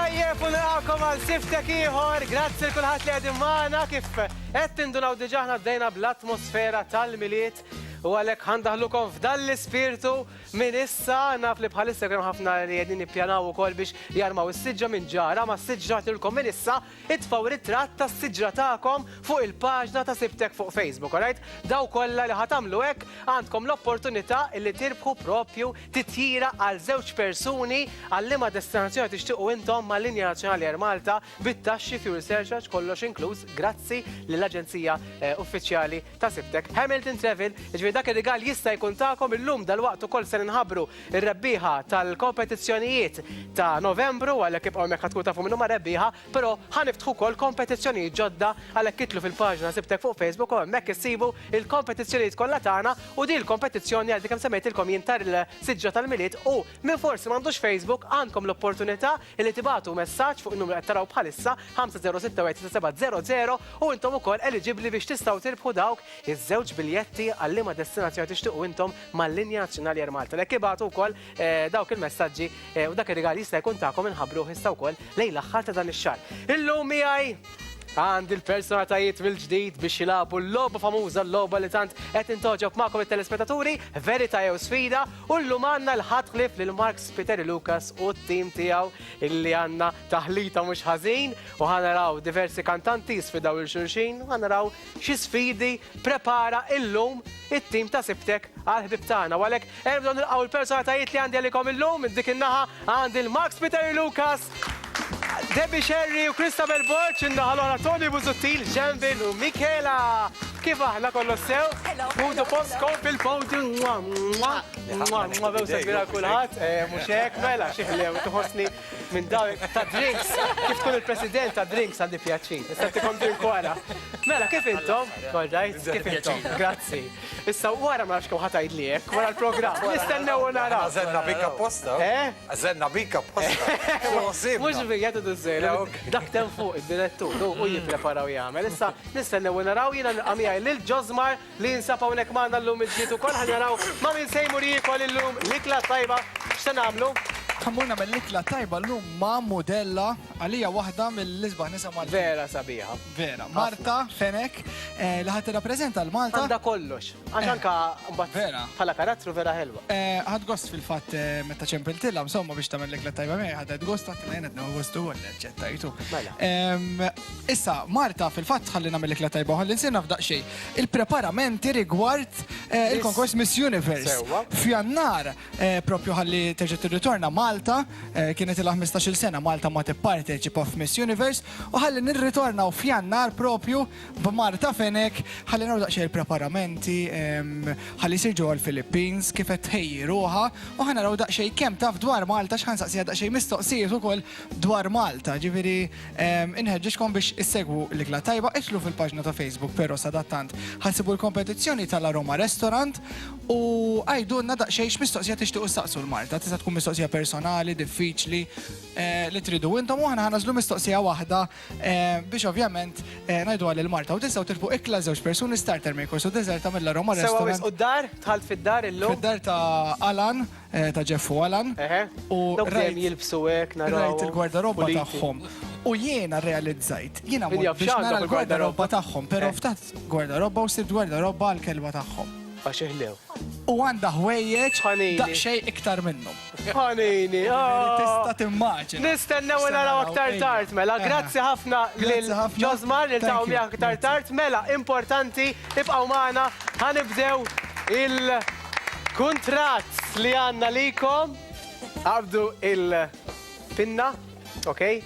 tajjeb u nilqakom għal siftek ieħor, grazzi l kulħadd li qegħdin magħna kif qed tindunaw diġà aħna bdejna bl-atmosfera tal-miliet u għalhekk ħandaħlukom f'dan l-ispirtu minn issa naf li bħalissa kemm ħafna li qegħdin nippjanaw ukoll biex jarmaw is-siġġa minn ġara ma s-siġġa tilkom minn issa itfgħu ritratt tas-siġġa tagħkom fuq il-paġna ta' Sibtek fuq Facebook, alright? Daw kollha li ħatamlu hekk għandkom l-opportunità li tirbħu propju titjira għal żewġ persuni għal liema destinazzjoni tixtiequ intom mal-Linja Nazzjonali Air Malta bit-taxxi fuel surcharge kollox inkluż grazzi lill-Aġenzija Uffiċjali ta' Sibtek Hamilton Travel. Dak ir-rigal jista' jkun tagħkom illum dalwaqt ukoll se nħabbru ir-rebbieħa tal-kompetizzjonijiet ta' Novembru għalhekk ibqgħu hemmhekk tkun tafu minnu ma' rebbieħa, però ħaniftħu wkoll kompetizzjonijiet ġodda għalhekk itlu fil-paġna Sibtek fuq Facebook u hemmhekk issibu il-kompetizzjonijiet kollha tagħna u din il-kompetizzjoni għal kemm semmejtilkom jintar il-siġġa tal-miliet u minn forsi m'għandux Facebook għandkom l-opportunità li tibagħtu messaġġ fuq in-numru qed taraw bħalissa 506 u intom ukoll eligibbli biex tistgħu tirbħu dawk iż-żewġ biljetti għal destinazzjoni tixtiequ intom mal-Linja Nazzjonali Air Malta. Lekk ibagħtu wkoll dawk il-messaġġi u dak ir-rigal jista' jkun tagħkom inħabbruh issa wkoll lejn l-aħħar ta' dan ix-xahar. Illum miegħi għandi l-personalitajiet mill-ġdid biex jilagħbu l-logħba famuża, l-logħba li tant qed intoġob magħkom it-telespettaturi, verità jew sfida, u llum għandna l-ħadħlif lil Marks Peter Lucas u t-tim tiegħu illi għandna taħlita mhux ħażin u ħanaraw diversi kantanti sfidaw il-xulxin u ħanaraw xi sfidi prepara illum it-tim ta' Sibtek għal-ħbib tagħna. U għalhekk erbdew nilqgħu l-personalitajiet li għandi għalikom illum minn dik in-naħa għandi l-Marks Peter Lucas, Debbie Sherry u Christabel Borch, innaħalu għala Tony Buzuttil, Ġenvin u Michela. Kif aħna kollu sew? Udu postkom fil-podium. Bewsa kbira kulħadd, mhux hekk mela xi ħlew tħossni minn dawk ta' drinks. Kif tkun il-President ta' drinks għandi pjaċin. Issa tikom drink wara. Mela kif intom? Kollajt, kif intom? Grazzi. Issa wara ma nafx kemm ħatajdli hekk wara l-programm. Nistennew naraw. Għażenna bika posta. Għażenna bika posta. Mhux bija żejra. Dak tem fuq id-direttur u jippreparaw jagħmel. Issa nistennew naraw jiena nilqa' lil Ġozmar li jinsab hawnhekk magħna llum il-ġdid ukoll ħanaraw ma' min sejmur jikol illum l-ikla tajba x'se nagħmlu? Ħammurna mill-ikla tajba llum ma' modella għalija waħda mill-isbaħ nisa Malta. Vera sabiħa. Vera. Marta Fenek li ħadd tirrappreżenta l-Malta. Għandha kollox. Għax anke mbagħad bħala karattru vera ħelwa. Ħadd gost fil-fatt meta ċempiltilha insomma biex tagħmel l-ikla tajba mej ħadd gost għatina jien qed nieħu gost ukoll ċettajtu. Issa Marta fil-fatt ħalli nagħmel l-ikla tajba ħalli nsir naf daqsxejn. Il-preparamenti rigward il-konkors Miss Universe. F'Jannar propju ħalli terġa' tirritorna Malta, kienet il-15 sena Malta ma tipparteċipa f'Miss Universe u ħalli nirritornaw f'Jannar propju b'Marta Fenek ħalli nagħmlu daqsxejn il-preparamenti ħalli jsir ġewwa l-Philippines kif qed tħejji ruħha u ħanaraw daqsxejn kemm taf dwar Malta x'ħansaqsiha daqsxejn mistoqsijiet ukoll dwar Malta. Ġifieri inħeġġixkom biex issegwu l-ikla tajba itlu fil-paġna ta' Facebook però sadattant ħansibu l-kompetizzjoni tal-Aroma Restaurant u għajdulna daqsxejn x'mistoqsija tixtiequ issaqsu l-Marta. Tista' tkun mistoqsija personali, diffiċli li tridu intom u aħna ħanażlu mistoqsija waħda biex ovvjament ngħidu għal il-Marta u tistgħu tirfu ikla żewġ persuni starter makers u deżerta mill-Aroma Restaurant. Sewa d-dar, tħalt fid-dar illum? Fid-dar ta' Alan, ta' Jeffu Alan. U rajt jilbsu hekk naraw. Rajt il-gwardaroba tagħhom. U jiena realizzajt, jiena biex nara l-gwardaroba tagħhom, però ftat gwardaroba u sirt gwardaroba għall-kelba tagħhom. Għax iħlew. U għandha ħwejjeġ daqsxejn iktar minnhom. Ħanini, tista' timmaġina. Nistennew naraw aktar tard mela. Grazzi ħafna lil Ġozmar li taw miegħek aktar tard. Mela, importanti ibqgħu magħna ħanibdew il-kuntratt li għandna likom. Għabdu il-pinna, okej?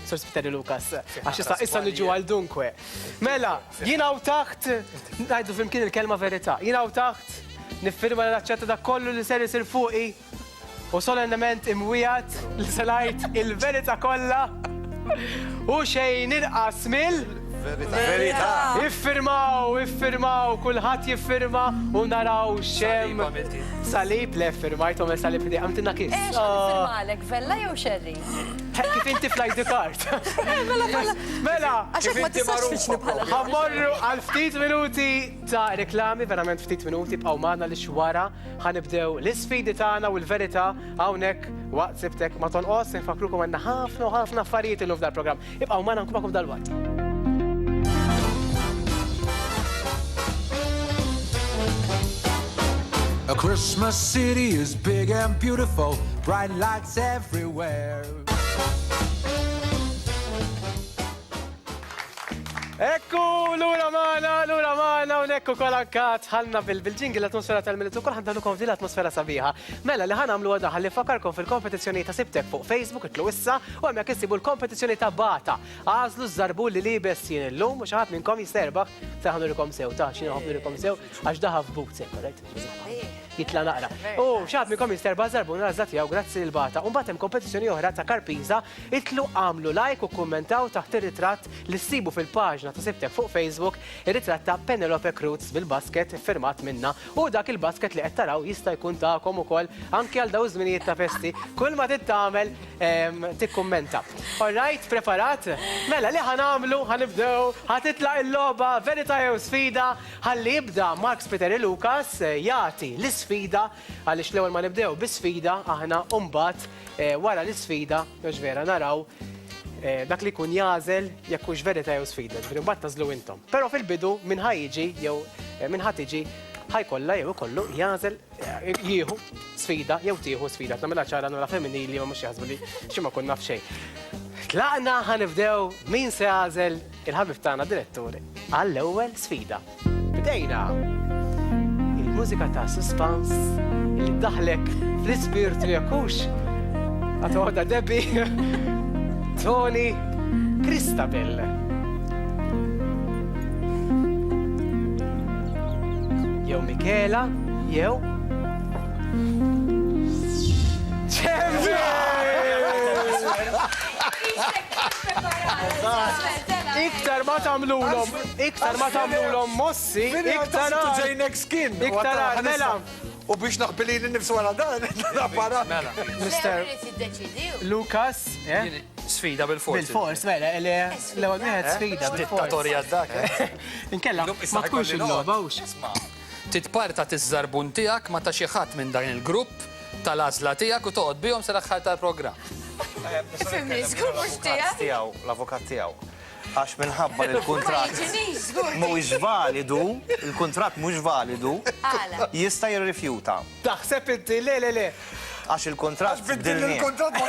Sor Peter Lucas, għax issa niġu għal dunkwe. Mela, jina u taħt, ngħidu flimkien il-kelma verità, jina u taħt niffirma l-aċċetta dak kollu li ser isir fuqi u solennement imwijat li selajt il-verità kollha u xejn inqas Verità. Iffirmaw, kulħadd jiffirma u naraw xem salib le firmajtom salib di għamtina kis. Firmalek, Vella jew Xerri? Kif inti fl-ID card. Mela, Għaxek ma tistax fiċni bħala. ħammorru għal ftit minuti ta' reklami, verament ftit minuti b'għaw maħna li xwara ħanibdew l-isfidi tagħna u l-verità hawnhekk waqt sibtek ma tonqos nfakrukom għandna ħafna u ħafna affarijiet illum f'dal programm. Ibqgħu magħna nkumakom dal-waqt. A Christmas city is big and beautiful, bright lights everywhere. Ekku, l-ura maħna, unekku kolankat, ħalna bil-ġingil l-atmosfera tal-militu, kol ħandalukom di l-atmosfera sabiħa. Mela li ħan għamlu għada ħalli fakarkom fil-kompetizjoni ta' Sibtek fuq Facebook, itlu issa, u għamja kissibu l-kompetizjoni ta' Bata. Għazlu z-zarbu li libes jien l-lum, u xaħat minnkom jisterbaħ, taħnu rikom sew, xinu ħafnu rikom sew, għax daħaf but sew, jitla naqra. U xaħat minnkom jisterbaħ zarbu nażat jaw, grazzi l-Bata. Un batem kompetizjoni oħra ta' Karpiza, itlu għamlu like u kommentaw taħt ir-ritratt li s-sibu fil-paġna ta' Sibtek fuq Facebook, ir-ritratt ta' Penelope Cruz bil-basket firmat minna u dak il-basket li qed taraw jista' jkun tagħkom ukoll anke għal dawn żminijiet ta' festi. Kull ma tittamel tikkummenta. Alright, preparat? Mela li ħanamlu, ħanibdew, ħatitlaq il-logħba verità jew sfida, ħalli jibda Mark Spiteri Lukas jagħti l-isfida għaliex l-ewwel ma nibdew bi-sfida aħna mbagħad wara l-isfida mhux vera naraw dak li kun jażel jekk hux verità jew sfida, ġifieri mbagħad tażlu intom. Però fil-bidu minn ħajjiġi jew minn ħatiġi ħajkollha jew ikollu jażel jieħu sfida jew tieħu sfida. Nagħmilha ċara nara femminili ma mhux jaħsbu li xi ma kun naf xejn. Tlaqna ħanibdew min se jażel il-ħabib tagħna diretturi għall-ewwel sfida. Bdejna il-mużika ta' suspense li daħlek fl-ispirtu jekk hux għatoħda Debbie Tony Christabel. Jew Michela, jew Iktar ma tamlulhom mossi, iktar ġejnek skin. iktar mela. U biex naqbilin nifsu għala dan, napara. Mr. Lukas, Sfida bil-fors. bil-fors, mela, l-ewwel wieħed sfida bil-fors. Dittatorja dak. Inkella, ma tkunx il-logħba hux. Titparta tiż-żarbun tiegħek ma ta' xi ħadd minn dan il-grupp tal-għażla tiegħek u toqgħod bihom sa l-aħħar tal-programm. Ifimni, żgur mhux tiegħek. L-avukat tiegħu. Għax minħabba li l-kontrat mhuwiex validu, il-kontrat mhux validu, jista' jirrifjuta. Taħseb inti, le. Għax il-kontrat bdilni. Il-kontrat ma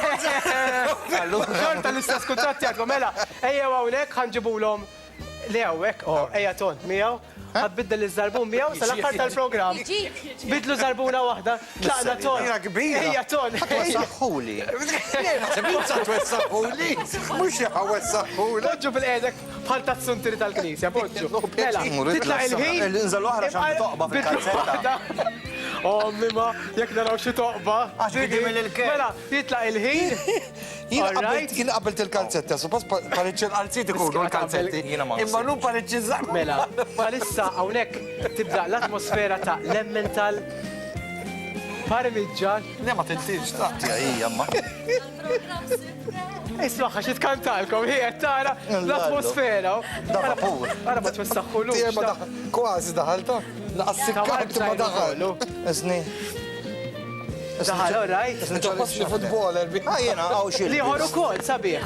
Xorta l-istess kontrat tiegħek, mela, ejjew hawnhekk ħanġibulhom li hawnhekk, ejja ton, miegħu. ħadbiddel iż-żarbun miegħu sal-aħħar tal-programm. Bidlu żarbuna waħda, tlaqna ton. Hija kbira. Ejja ton. Twessaħħuli. Sebizza twessaħħuli. Mhux jawessaħħuli. Poġġu fil-qedek bħal tazzuntiri tal-Knisja, poġġu. Mela, titlaq il-ħin. L-inżal oħra xan toqba fil-kalzetta. Mima, jekk naraw xi toqba. Għax bidi mill-il-kem. Mela, titlaq il-ħin. Jien qabilt il-kalzetta, suppost pareċċi l-qalzit ikunu l-kalzetti. Imma nun pareċċi żamm. Mela, bħalissa hawnhekk tibda l-atmosfera ta' Lemmental Parmigian. Le ma tintinx ta' Hija ma. Ismaħħa xi tkantalkom, hija tara l-atmosfera. Da pur. Ara ma twessaħħulux. Tiegħi ma kważi daħalta. Laqas ma daħal. Isni. Daħal, all right. Ġobbas li futboler bi. Jena għaw xil. Liħor ukoll sabiħ.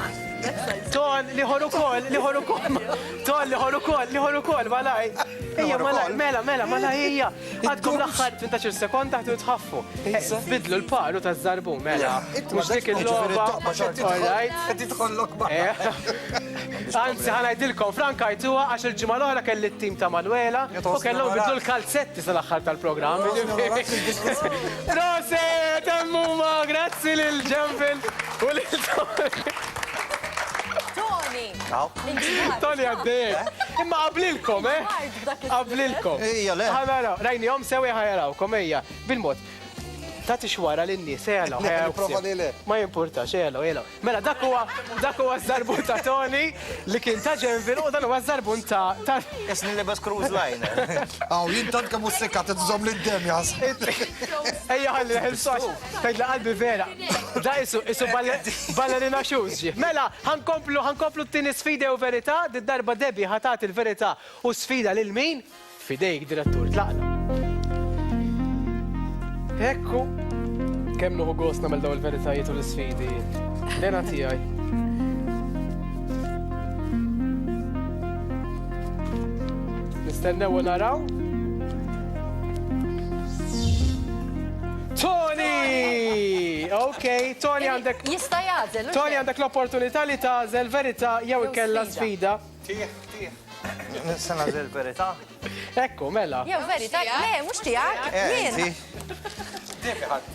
Ton, liħor ukoll, malaj. Ejja, malaj, ejja. Għadkom l-axħar 18 sekonda għatu tħaffu. Bidlu l-paru ta' zarbun, mela. Mux dik il-loba. All right. Għeddi tħollok ma. Anzi, ħanajdilkom, Franka jtuwa għax il-ġimma l-ohra kelli t-tim ta' Manuela u kellhom bidlu l-kalzetti sal-axħar tal-programm. Rose, temmuma, grazzi lil-ġempil u lil-Tony. Tony għaddejk. Imma qablilkom, Qablilkom. Ejja, le. Ħajaraw, rajni jom sewi ħajarawkom, ejja. Bil-mod. tati xwara l-nies, elo. Prova li le. Ma jimpurtax, elo. Mela, dak huwa żarbun ta' Tony li kien ta' Ġenvil u dan huwa żarbun ta' Isni li bas cruise liner. Aw, jintant kemm s-sekka t-tżom l-dem jas. Ejja ħalli ħelsox, tajdla qalbi vera. Da isu ballerina shoes ġi. Mela, ħankomplu t-tini sfida u verità, d-darba Debbie ħatat il-verità u sfida lil min? Fidejk, direttur, tlaqna. Ekku, kemm nuħu gost namel daw il-veritajiet u l-sfidi. Lena tijaj. Nistennew u naraw. Tony! Ok, Tony għandek... Jista' jagħżel. Tony għandek l-opportunità li tażel verità jew ikella sfida. Sena zel verita. Ekku, mela. Jew verità, le, mhux tiegħek. Jien.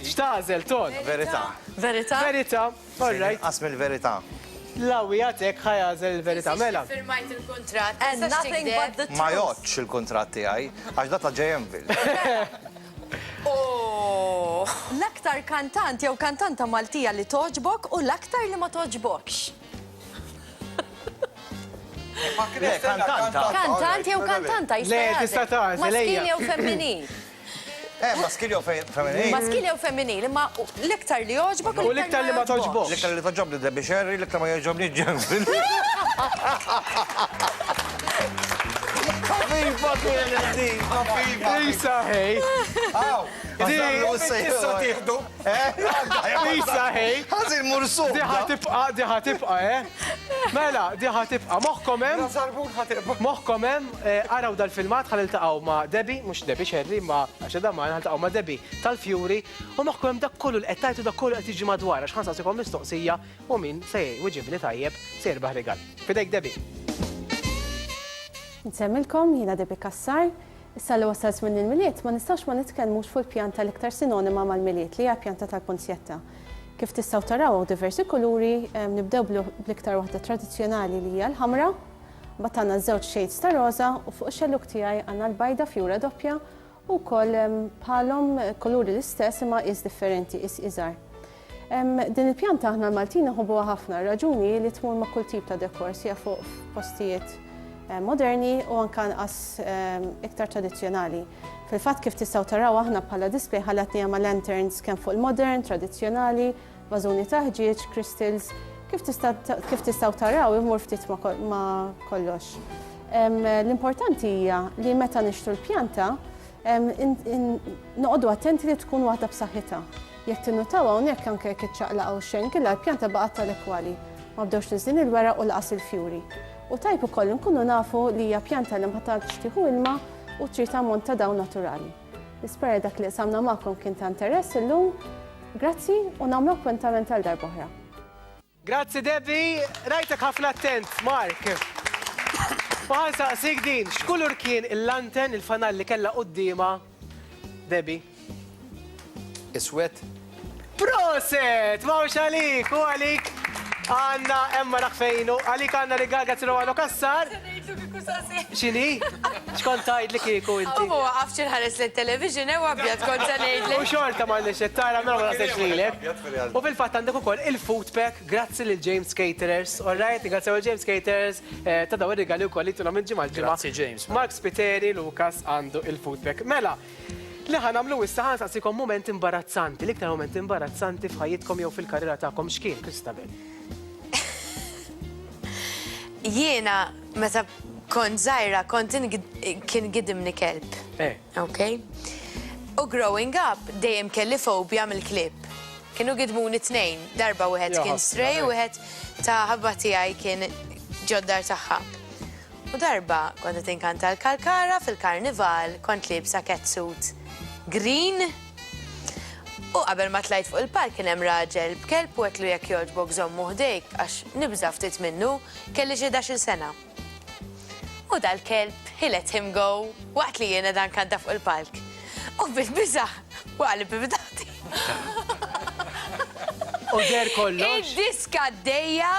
X'tażel, Ton? Verita. Verità? Verità, all right. Asmi l-verita. Lawi għatek ħajażel il-verità, mela. Firmajt il-kontrat. And nothing but the truth. Ma joċ il-kontrat tiegħi, għax data Ġenvil. L-aktar kantant jew kantanta Maltija li toġbok u l-aktar li ma toġbokx. Le, kantanta. Kantant jew kantanta jista' Le, jagħżel. tista' tagħżel, Maskil ejja. jew femminil. Maskil jew femminil. Maskil jew femminil, imma l-iktar li joġbok U l-iktar li ma toġbokx. L-iktar li toġob li Debbie Sherry, l-iktar ma joġobni Ġenvil. Kafifa t-għalli. Isa, hej. Issa tieħdu. Isa, hej. Għazil mursu. Diħa tibqa, Mela, diħa tibqa. Moħkom hemm, araw dal-filmat ħalli taqgħu ma' Debbie, mhux Debbie Sherry, ma' għaxeda ma' taqgħu ma' Debbie tal-Fjuri, u moħkom hemm dak kollu l-qed tajtu dak kollu qed jiġi madwar għax ħansaqsikom mistoqsija u min se jwiġib li tajjeb se jirbaħ rigal. Fidejk Debbie. Nsemmilkom, jina Debbie Kassar. Issa li wasalt minn il-miliet, ma nistax ma nitkellmux fuq il-pjanta l-iktar sinonima mal-miliet li hija pjanta tal-Punzjetta. Kif tistgħu taraw diversi kuluri, nibdew bl-iktar waħda tradizzjonali li hija l-ħamra, mbagħad għandna żewġ shades ta' roża u fuq ix-xelluk tiegħi għandna l-bajda fjura doppja u wkoll bħalhom kuluri l-istess imma is differenti, is iżgħar. Din il-pjanta aħna l-Maltin naħobuha ħafna raġuni li tmur ma' kull tip ta' dekor sija fuq postijiet moderni u anke anqas iktar tradizzjonali. Fil-fatt kif tistgħu taraw aħna bħala display ħalatni ma' lanterns kemm fuq il-modern, tradizzjonali, bażuni ta' ħġieġ, crystals, kif tistgħu taraw imur ftit ma' kollox. L-importanti hija li meta nixtru l-pjanta noqogħdu attenti li tkun waħda b'saħħitha. Jekk tinnutaw hawnhekk anke jekk iċċaqlaq xejn killa l-pjanta baqgħet tal-ekwali. Ma bdewx tiżin il-weraq u laqas il-fjuri. U tajb ukoll nkunu nafu li hija pjanta li ma tagħtix tieħu ilma u trid ammont ta' dawn naturali. Nispera dak li samna magħkom kien ta' interess illum. Grazzi u nagħmlu appuntament għal darba oħra. Grazzi Debbie, rajtek ħafna attent, Mark. Maħansa, sigdin, x'kulur kien il-lantern, il-fanal li kella qudiema Debbie? Iswed. Proset! Mawx għalik, u għalik għanna emma raħfejnu, għalik għanna rigal għazzru Kassar. Xini? Xkont tajd li kieku inti? U għafx nħares l-television, għabjad konta nejdli. U xorta ma nixet, tara mela ma nassex lilek. U fil-fatt għandek ukoll il-food pack, grazzi lil James Caterers, alright, grazzi lil James Caterers, ta' daw ir-rigali wkoll li tuna minn ġimgħa ġimgħa. Grazzi, James. Mark Spiteri, Lukas għandu il-food pack. Mela, li ħanamlu issa ħansaqsikom moment imbarazzanti, l-iktar moment imbarazzanti f'ħajjitkom jew fil-karriera tagħkom x'kien, Kristabel? Jiena, meta kont żgħira, kien gidimni kelb. Ok? U growing up, dejjem kelli fobja mill-klib. Kienu gidmuni tnejn, darba wieħed kien stray u wieħed ta' ħabba tiegħi kien ġoddar tagħha. U darba kont qed inkanta l-Kalkara fil-karnival, kont libsa catsuit green. U qabel ma tlajt fuq il-park kien hemm raġel b'kelb u għetlu jekk jogħġbok żommu ħdejk għax nibża ftit minnu kelli xi 11-il sena. U dal-kelb he let him go waqt li jiena dan kanta fuq il-park. U bil-biża waqli bibdati. U der kollox? Id-diska d-dejja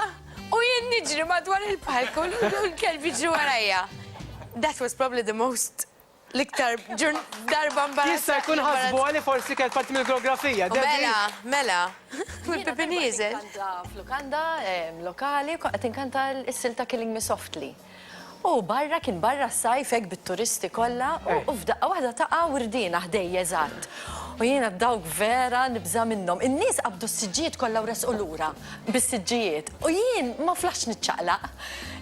u jien niġri madwar il-park u l-kelb jiġri warajja. That was probably the most L-iktar darba mbarazzanti. Jista' jkun ħasbu għali forsi kien parti mill-geografija. Mela. Mill-Pipinizel. Flukanda lokali, qed inkanta l-silta Killing Me Softly. U barra kien barra s-sajfek bit-turisti kollha u f'daqqa waħda taqa' wردina ħdejja eżatt. U jiena dawk vera nibża minnhom. In-nies qabdu s-siġġijiet kollha u resqu lura bis-siġġijiet. U jien ma flax niċċaqlaq.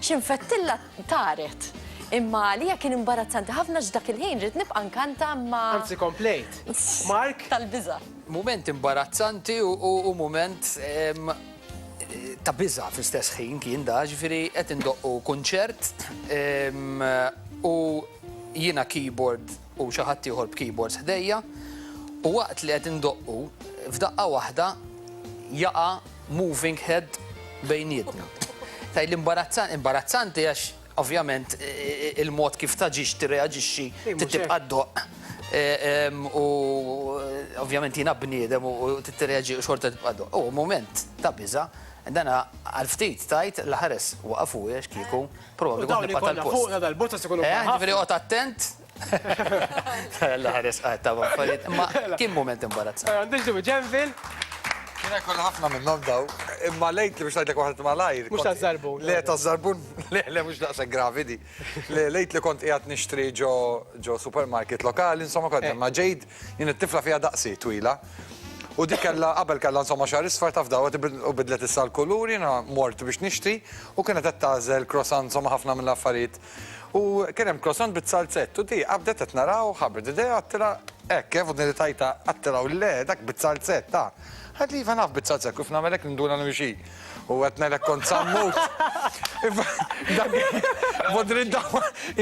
X'infettilla taret. Imma li kien imbarazzanti ħafna x'dak il-ħin rid nibqa' nkanta ma' Anzi komplejt. Mark? Tal-biża. Moment imbarazzanti u moment ta' biża fl-istess ħin kien da, ġifieri qed indoqqu kunċert u jiena keyboard u xi ħadd ieħor b'keyboards ħdejja u waqt li qed indoqqu f'daqqa waħda jaqa' moving head bejnietna. Taj l-imbarazzanti għax ovvjament il-mod kif taġix tirreaġixxi tibqa' ddoq. U ovvjament jiena bniedem u tirreaġi xorta tibqa' ddoq. U moment ta' biża' dana għal-ftit tajt l-ħares waqafu għax kieku probabbli kont nibqa' tal-post. Fuqna dal-botta se kunu Ġifieri qgħod attent. L-ħares ta' affarijiet, ma kien moment imbarazzanti. Għandix dubi ġenvil. Kiena kolla ħafna minnhom daw, imma lejt li biex ngħidlek waħda malajr. Mhux taż-żarbun. Le taż-żarbun, le mhux daqshekk gravi di. Lejt li kont qiegħed nixtri ġo supermarket lokali, insomma kont ma ġejt jien it-tifla fiha daqsi twila. U dik qabel kellha insomma xahar isfar taf dawet u bidlet issa l-kuluri, jiena mort biex nixtri u kienet qed tażel croissant insomma ħafna mill-affarijiet. U kien hemm croissant bit-salzett u di qabdet qed naraw ħabbret idea għattila hekk kif u tajta għattilaw le dak bit-salzett ta' għad li naf bit-salzett kif nagħmelek nduna nimxi. U għet ngħidlek kont sammut. Bodri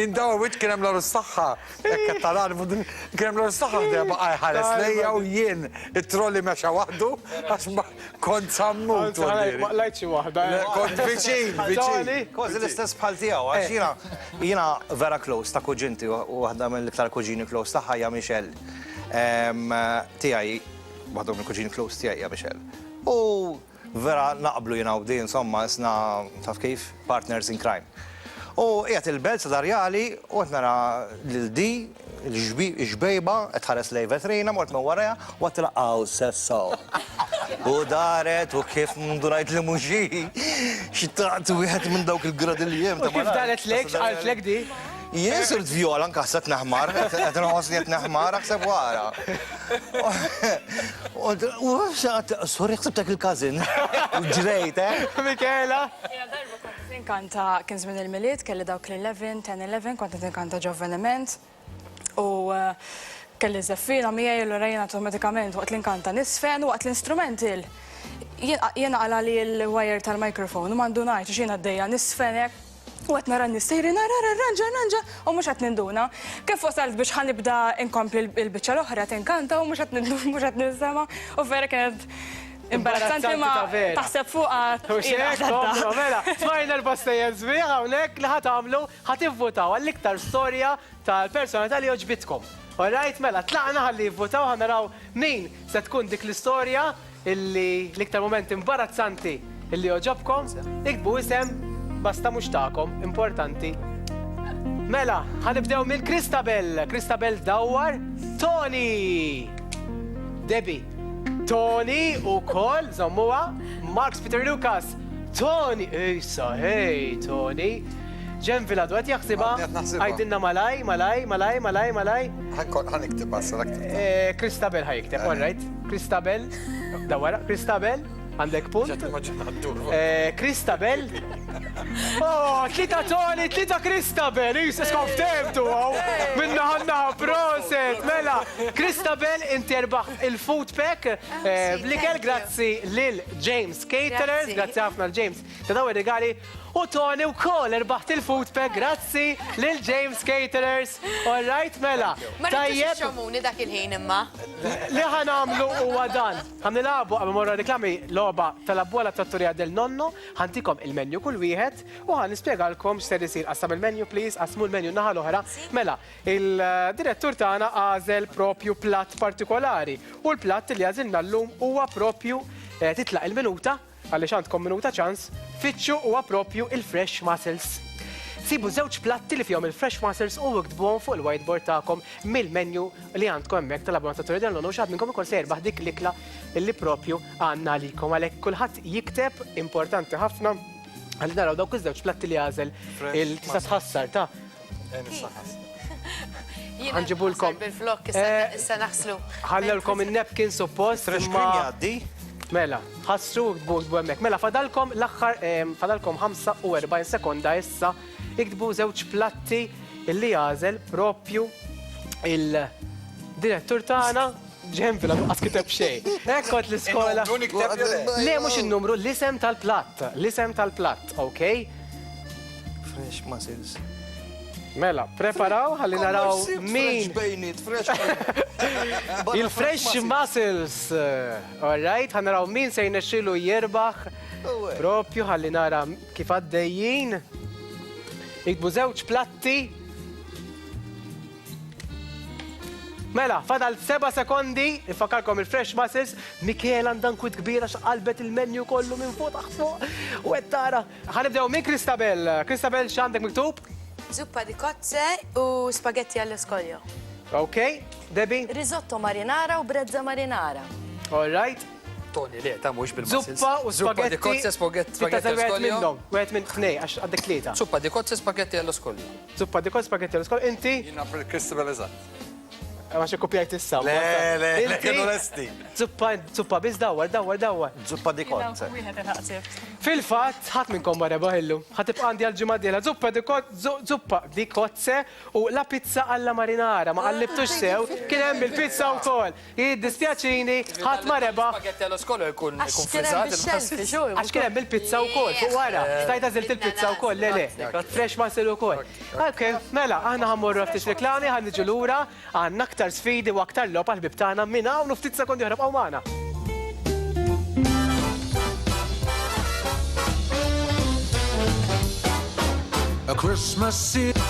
indawa wiċ kien hemm l s-saħħa. Ekk talar kien hemm l s-saħħa ħdejja baqa' jħares lejja u jien it-trolli mexa waħdu għax kont sammut. Ma lajt xi waħda. Kont viċin. Kważi l-istess bħal tiegħu, għax jiena vera close ta' kuġinti u waħda mill-iktar kuġini close tagħha hija Michelle. Tiegħi waħda mill-kuġini close tiegħi hija Michelle. U vera naqblu jiena u di insomma isna taf kif partners in crime. U qiegħed il-belt sadarjali u qed nara lil di l-ġbejba qed ħares lej vetrina mort minn warajha u qed tilaqgħu sessaw. U daret u kif ndurajt li muxi. Xitaqt wieħed minn dawk il-gradiljem ta' Kif daret lek, xqalt lek di? Jien sirt viola nkaħseb naħmar, qed nħossni qed naħmar aħseb wara. U sorry ħsibtek il-cousin. Ġrejt, Michaela? Inkanta kien żmien il-miliet, kelli dawk l-11, 10-11, kont inkanta ġo avveniment. U kelli żeffina miegħi l rejna automatikament waqt l-inkanta nisfen u waqt l-instrument jiena qala li l-wire tal-mikrofon u m'għandu ngħid u xina għaddejja nisfenek. U għet nara nistejri, nara, ranġa, u mux għet ninduna. Kif wasalt biex ħanibda inkompli il-bicċa l-oħra tinkanta u mux għet ninduna, mux għet nizzama. U vera kienet imbarazzanti ma taħseb fuqa. U xek, mela, smajna l-bastejjen zbiħa unek li ħatamlu ħativvotaw għall-iktar storja tal-persona tal-li oġbitkom. Alright, mela, tlaqna ħalli jivvotaw ħanaraw min se tkun dik l-istorja illi l-iktar moment imbarazzanti illi oġobkom, iktbu isem basta mux ta'kom, importanti. Mela, ħanibdew mill Kristabel. Kristabel dawar Tony. Debbie. Tony u kol, zammuwa. Marks Peter Lucas. Tony. Issa, hej, Tony. Ġem Viladu, għet jaxsiba. Għajdinna malaj. Ħaniktib għassa, Kristabel ħajiktib, all right. Kristabel, dawara. Kristabel, għandek punt. Kristabel. Oh, tlita Tony, tlita Kristabel, jisas konftemtu għaw, minna ħanna proset, mela. Kristabel interbaħ il-food pack, blikel grazzi lil James Caterers, grazzi ħafna l-James, ta' daw regali, u Tony u kol erbaħt il-food pack, grazzi lil James Caterers, all right, mela. Ma rridux xomuni dak il-ħin imma. Li ħanamlu u għadan, ħanilabu għabba morra reklami loba tal-abbuala trattorija del nonno, ħantikom il-menju kull wieħed u ħan nispjegalkom x'ser isir. Qassam il-menju, please, qasmu l-menju naħa l-oħra. Mela, il-direttur tagħna għażel propju platt partikolari u l-platt li għażilna llum huwa propju titlaq il-minuta għaliex għandkom minuta ċans, fitxu huwa propju il-fresh mussels. sibu żewġ platti li fihom il-fresh mussels u iktbuhom fuq il-whiteboard tagħkom mill-menju li għandkom hemmhekk tal-laboratorju tal-nonu x'għad minnkom ukoll se jerbaħ dik l-ikla illi propju għandna għalikom għalhekk kulħadd jikteb importanti ħafna għalli naraw dawk iż-żewġ platti li għażel il-tista' tħassar ta' Ħanġibulkom. Bil-flok, issa naħslu. ħallelkom in-napkin suppost. Fresh cream jgħaddi. Mela, ħassru iktbu hemmhekk. Mela fadalkom l-aħħar fadalkom 45 sekonda issa iktbu żewġ platti illi għażel propju il-direttur tagħna ġenfi la tuqqas kiteb xejn. Ekkot l-iskola. Le mhux in-numru, l-isem tal-platt. L-isem tal-platt, okej? Fresh mussels. Mela, preparaw, ħalli naraw min. Il-fresh mussels. All right, ħalli naraw min se jnexxilu jirbaħ. Propju ħalli nara kif għaddejjin. Iktbu żewġ platti. Mela, fadal 7 sekondi, nifakarkom il-fresh mussels, Mikel għandan kwit kbira xaqalbet il-menju kollu minn fuq taħt. U għettara. ħanibdew minn Kristabel. Kristabel, x'għandek miktub? Zuppa di kozze u spaghetti all'escolio. Ok, Debbie? Risotto marinara u brezza marinara. All right. Toni, le, ta' mux bil-mussels. Zuppa u Zuppa di kozze, spaghetti all'oskolio. Wet minn tnej, għax għaddek tlieta. Zuppa di kozze, spaghetti all'oskolio. Zuppa di kozze, spaghetti all'oskolio. Inti? Jina per-Kristabel eżatt. Għax kopjajt issa. Le, kienu lesti. Zuppa biz dawar. Zuppa di kozze. Fil-fat, ħat minnkom barra baħillu. ħatibqa għandi għal-ġimma dila. Zuppa di kozze u la pizza alla marinara. Ma għallibtux sew, kien hemm bil-pizza u kol. Jiddispjaċini, ħat ma rebaħ. Spaghetti all'oskolio jkun Kienem Għax kien hemm bil-pizza u kol, fuq wara. Stajta zilt il-pizza u kol, le. Fresh mussel u kol. Ok, mela, aħna ħammurru għaftix reklami, ħanniġu lura, għanna aktar sfidi u aktar lob għal-bib tagħna minn hawn u ftit sekondi oħra bqgħu magħna. A Christmas Eve.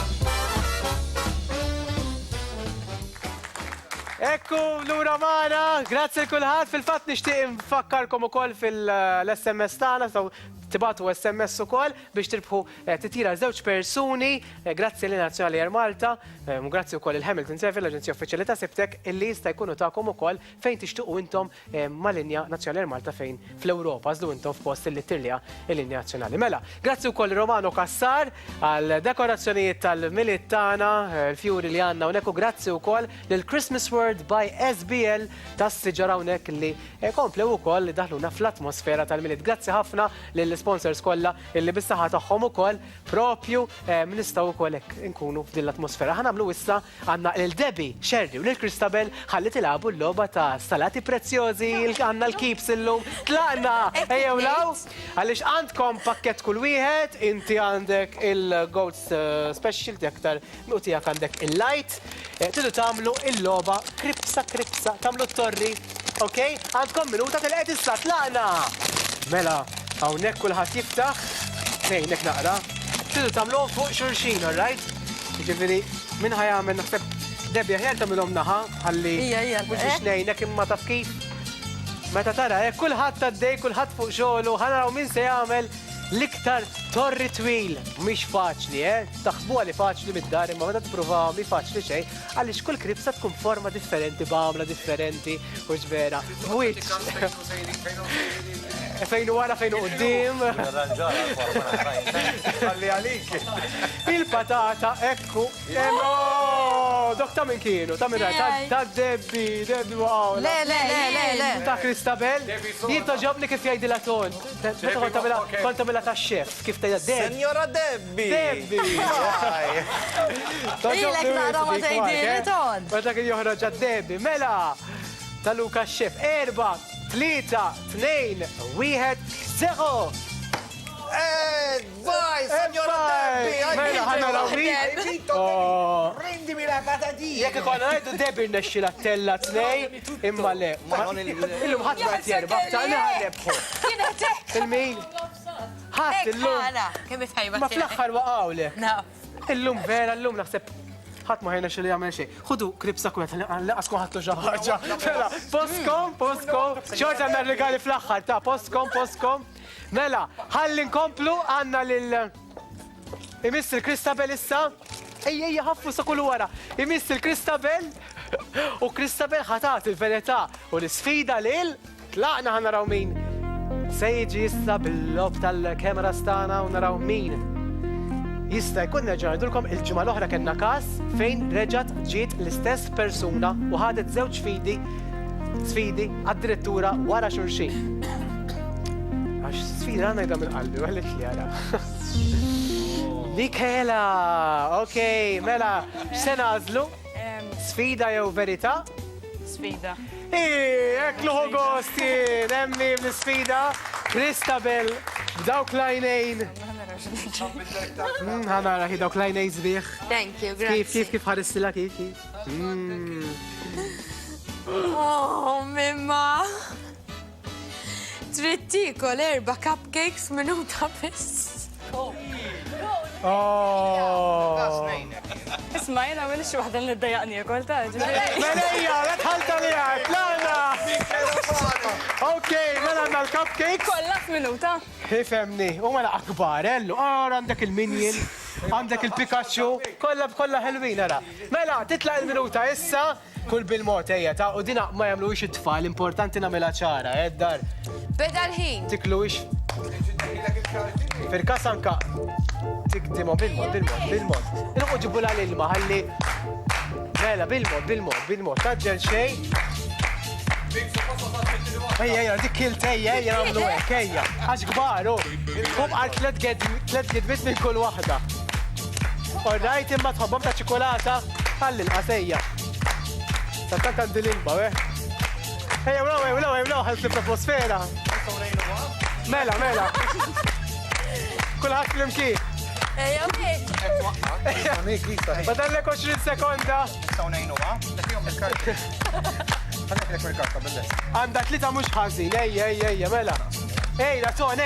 Ekku, lura magħna, grazzi l-kulħadd, fil-fatt nixtieq infakkarkom ukoll fil-SMS tagħna, tibatu SMS ukoll biex tirbħu titira żewġ persuni, grazzi l-Nazzjonali Air Malta, u grazzi wkoll il-Hamilton Service, l-Aġenzija Uffiċjali ta' Sibtek, illi jista' jkunu tagħkom ukoll fejn tixtuqu intom mal-linja Nazzjonali Air Malta fejn fl-Ewropa, żlu intom f'post illi tirlija il-linja nazzjonali. Mela, grazzi wkoll Romano Kassar għal dekorazzjonijiet tal-miliet tagħna, l-fjuri li għandna hawnhekk u grazzi wkoll lil Christmas Word by SBL tas-siġara hawnhekk li komplew ukoll li daħluna fl-atmosfera tal-miliet. Grazzi ħafna lill-sponsors kollha illi bis-saħħa tagħhom ukoll propju nistgħu wkoll hekk inkunu f'din l-atmosfera. Ħanamlu issa għandna lil Debbie, Sherry u lil Kristabel ħalli tilagħbu l-logħba ta' salati prezzjożi, għandna l-keeps illum. Tlaqna ejjew law għaliex għandkom pakkett kull wieħed, inti għandek il-Gold Special aktar u tiegħek għandek il-Light. Tidu tagħmlu il-logħba kripsa, tagħmlu t-torri, ok? Għandkom minuta tal-qed issa tlaqna. Mela, hawnhekk kulħadd jiftaħ, nejnek naqra, tidu tagħmluhom fuq xulxin, all right? Jiġifieri min ħajamel naħseb Debbie aħjar tagħmilhom naħa ħalli mhux biex nejnek imma taf kif. Meta tara hekk kulħadd għaddej, kulħadd fuq xogħlu, ħanaraw min se jagħmel l-iktar torri twil. Mhix faċli, taħsbuha li faċli mid-dar, imma meta tippruvaw mi faċli xejn, għaliex kull kribsa tkun forma differenti, b'għamla differenti, u ġvera. Fejn wara fejn qudiem. Il-patata, ekku. Dok ta' min kienu, ta' min ta' Debbie wow. Le. Ta' Kristabel. Jirta ġobni kif jgħidilha ton. Kont tagħmilha tax-xef, kif tgħidha Debbie. Senjora Debbie! Debbie! Ilek nara ma tgħidili ton. Meta kien joħroġ Debbie. Mela, ta' Luka Xef. 4, 3, 2, 1, 0. Vai, Senjora Debbie! Mela, ħana rawi. Prendimi la patatina! Jekk ikonna ngħidu Debbie rnexxila tella 2, imma le. Illum ħadd ma qed jerbaħ ta' rebħu. Il-min? Ħadd illum. Kemm itħajba. Ma fl-aħħar waqgħu le. Illum vera, illum naħseb ħadd ma ħajna xi jagħmel xejn. Ħudu kribsa kunet laqaskom ħadtu xi ħaġa. Mela, postkom, xorta għandna regali fl-aħħar ta' postkom. Mela, ħalli nkomplu għandna imiss il-Kristabel issa. Ejja, ħaffu sa kull wara. Imiss il-Kristabel u Kristabel ħatat il-verità u l-sfida lil tlaqna ħa naraw min. Se jiġi issa bil-lob tal-kamera stana u naraw min. Jista' jkun nerġa' ngħidulkom il-ġimgħa l-oħra kellna każ fejn reġgħet ġiet l-istess persuna u ħadet żewġ sfidi addirittura wara xulxin. Għax sfida ngħidha minn qalbi, għalek li ara. Michaela, okej, mela, x'se nażlu? Sfida jew verità? Sfida. Ekluħu gosti, nemmi bl-sfida. Kristabel, b'dawk lajnejn. Ħanara hi dawk lajnejn zbieħ. Thank you, grazie. Kif ħaristila kif? Oh, mimma. Trid tikol 4 cupcakes minuta biss. Isma' jena minix waħda li d-dajaqni kolta. Melejja, letħalta li għad, lana! Okej, mela għanna l-cupcakes. Kolla f-minuta. Ifemni, u mela akbar, ellu, għandek il-Minion, għandek il-Pikachu, kolla ħelwin, ara. Mela, titla il-minuta issa, kull bil-mot ejja, ta' u dina ma jamlu ix it-tfal, importanti namela ċara, eddar. Beda l-ħin. Tiklu ix. Fil-kas anka, tikdimu bil-mod. Inuqu ġibula l-ilma, ħalli. Mela, bil-mod, taġġel xej. Ejja, dik il-tejja, għamlu hekk, ejja. Għax gbaru. Għal 3 gidbit minn kull waħda. Orrajt imma tħobbom ta' ċikolata, ħalli l-qasejja. Tattant għandi l-ilma, Ejja, wlaw, ħalli profosfera. Mela. Kulħadd l-imki. Ejja, Badallek 20 sekonda. Għanda 3 mux ħazin, ejja, mela. Ejla ton,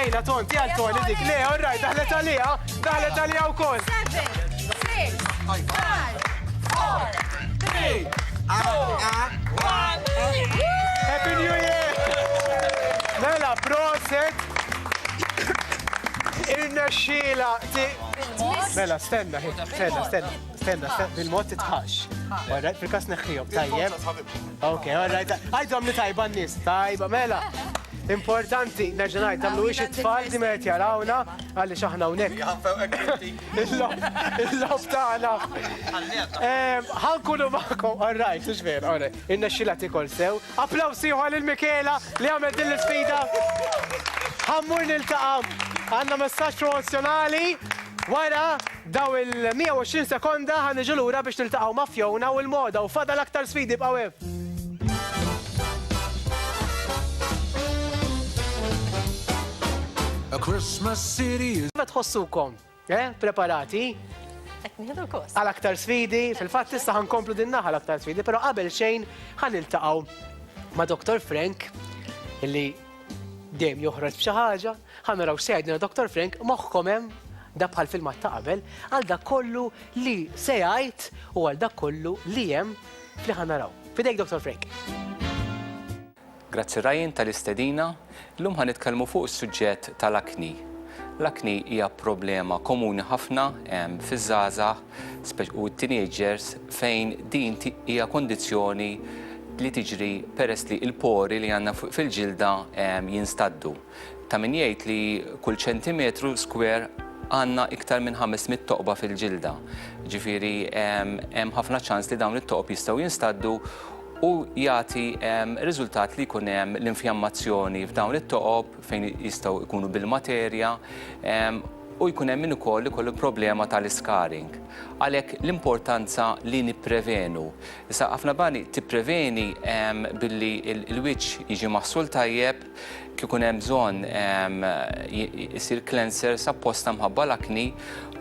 tijal ton, idik, le, orraj, daħlet għalija u kol. 7, 6, 5, 4, 3, 2, 1. Happy New Year! Mela, proset. Il-naxxila. Mela, stenna, bil-mod titħax. Alright, fil-kas neħħijom, tajjeb. Ok, alright, għajdom li tajba n-nis, tajba, mela. Importanti, nerġanaj, tamlu ix it-tfal di met jarawna, għalli xaħna unek. Il-lob taħna. Ħankunu maħkom, alright, uġver, alright. Il-naxxila tikol sew. Applawsi għal il-Michaela li għamel din l-sfida. Ħammur nil-taqam. Għanna messaġġ promozjonali wara daw il-120 sekonda ħanniġu lura biex niltaqgħu ma' Fjona u l-moda u fadal aktar sfidi b'qawem. A Christmas city is... Kif tħossukom? Preparati? Għal aktar sfidi, fil-fatt issa ħankomplu dinnaħ għal aktar sfidi, pero qabel xejn ħaniltaqgħu ma' Dr. Frank illi dejjem joħroġ b'xi ħaġa, ħanaraw sejdina Dr. Frank moħħkom hemm da bħal filmat ta' qabel għal dak kollu li se jgħid u għal dak kollu li hemm fli ħanaraw. Fidejk Dr. Frank. Grazzi Ryan tal-istedina. Llum ħanitkellmu fuq is-suġġett tal-akni. L-akni hija problema komuni ħafna fiż-żgħażagħ u t-teenagers fejn din hija kondizzjoni li tiġri peress li il-pori li għandna fil-ġilda jinstaddu. Ta' min jgħid li kull ċentimetru square għandna iktar minn 500 toqba fil-ġilda. Ġifieri hemm ħafna ċans li dawn it-toqb jistgħu jinstaddu u jagħti riżultat li jkun hemm l-infjammazzjoni f'dawn it-toqob fejn jistgħu jkunu bil-materja u jkun hemm min ukoll ikollu problema tal-iskaring. Għalhekk l-importanza li nipprevenu. Issa ħafna bani tippreveni billi l-wiċċ jiġi maħsul tajjeb kif ikun hemm bżonn isir cleansers apposta mħabba l-akni,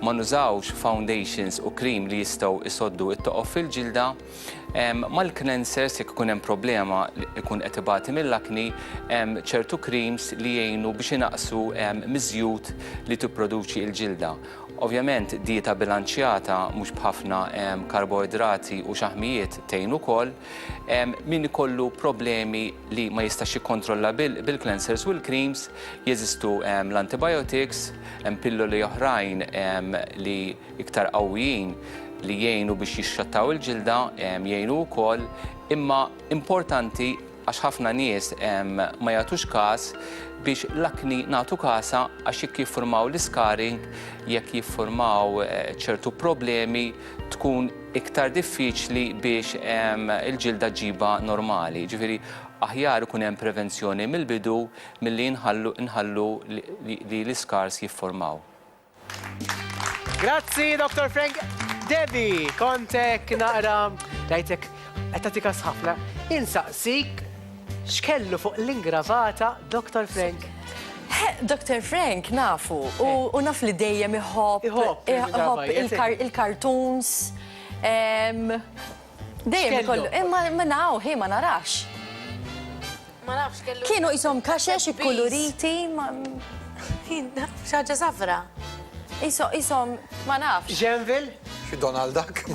ma nużawx foundations u cream li jistgħu isoddu it-toqob fil-ġilda. Mal-cleansers jekk ikun hemm problema li jkun qed ibati mill-akni, ċertu creams li jgħinu biex inaqsu miżjud li tipproduċi l-ġilda. Ovvjament, dieta bilanċjata mhux b'ħafna karboidrati u xaħmijiet tgħin ukoll. Min ikollu problemi li ma jistax jikkontrolla bil-cleansers u l-creams, jeżistu l-antibiotics, pilloli oħrajn li iktar qawwijin li jgħinu biex jixxattaw il-ġilda, jgħinu wkoll, imma importanti għax ħafna nies ma jagħtux każ biex l-akni nagħtu kasa għax jekk jiffurmaw l-scarring, jekk jiffurmaw ċertu problemi tkun iktar diffiċli biex il-ġilda ġiba normali. Ġifieri aħjar ikun hemm prevenzjoni mill-bidu milli nħallu li l-scars jiffurmaw. Grazzi, Dr. Frank. Debbie, kontek naqra, rajtek, għettatika sħafna. Insaqsik, xkellu fuq l-ingravata Dr. Frank? Dr. Frank nafu, u naf li dejjem iħobb il-cartoons. Dejjem ikollu, ma naw, ma narax. Ma nafx kellu. Kienu jisom kaxex, koloriti, Xaġa safra. Jisom, ma nafx. Ġenvil? Xi Donaldak?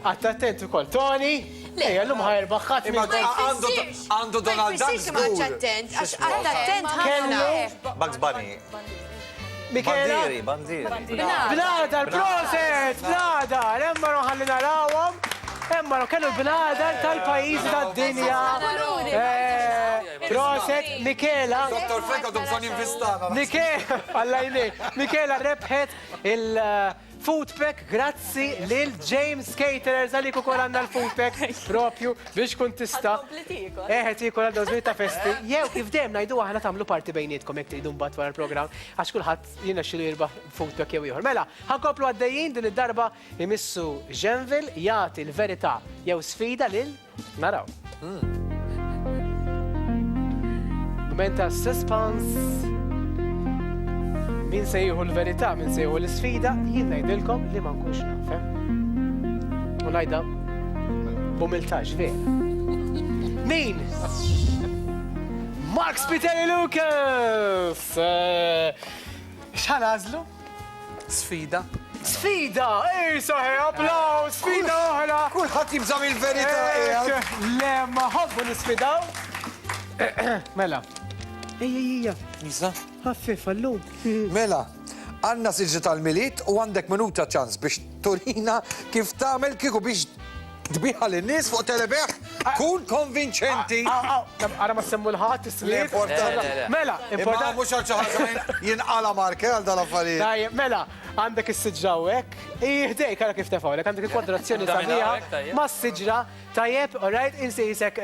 Attent ukoll. Tony? Ejja, l-lum ħajrbaħ ħadd Għandu Donald Duck żgur. Attent Kellu Bugs Bunny. Michela? Bandieri. Bnadar, proset, bnadar, emma ħalli narawhom. Emma kellu l-bnadar tal-pajjiżi tad-dinja. Proset, Michela. Dr. Frank għadhom son jinvestana. Michela, Alla jnej, Michela rebħet il-food pack grazzi lil James Caterers għalik ukoll għandna l-food pack propju biex kun tista' eħet ikol għal dawżmien ta' festi. Jew kif dejjem ngħidu aħna tagħmlu parti bejnietkom jekk tridu mbagħad wara l-programm għax kulħadd jinaxxilu jirbaħ food pack jew ieħor. Mela, ħankomplu għaddejjin din id-darba imissu Ġenvil jagħti l-verità jew sfida lil naraw. Moment ta' suspense. Min se jieħu l-verità, min se jieħu l-sfida, jien ngħidilkom li ma nkunx naf. U ngħidha b'umiltax vera. Min? Max Piteri Lucas! X'ħan għażlu? Sfida. Sfida! Ej, saħi, applaus! Sfida oħra! Kulħadd jibżam il-verità. Le, ma ħobbu nisfidaw? Mela. Ejja. Nisa? Ħaffif allum. Mela, għanna siġi tal-miliet u għandek minuta ċans biex turina kif tagħmel kieku biex tbiħa l-nies fuq telebeħ kun konvinċenti. Għara ma semmu l-ħat, Le, importanti. Mela, Imma importanti. mux għalċaħat jinqala marke għal dal-affarijiet. Tajjeb, mela, għandek is-siġġawek, iħdejk għara kif tefawlek, għandek il-kwadrazzjoni sabiħa, ma s-siġra, tajjeb, alright, insejsek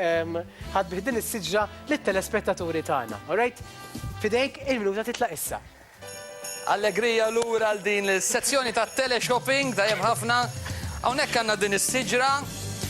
ħadbih din is-siġra lit-telespettaturi tagħna, alright? Fidejk il-minuta titla' issa. Allegrija lura għal din l-sezzjoni ta' teleshopping, tajjeb ħafna. Hawnhekk għandna din is-siġra,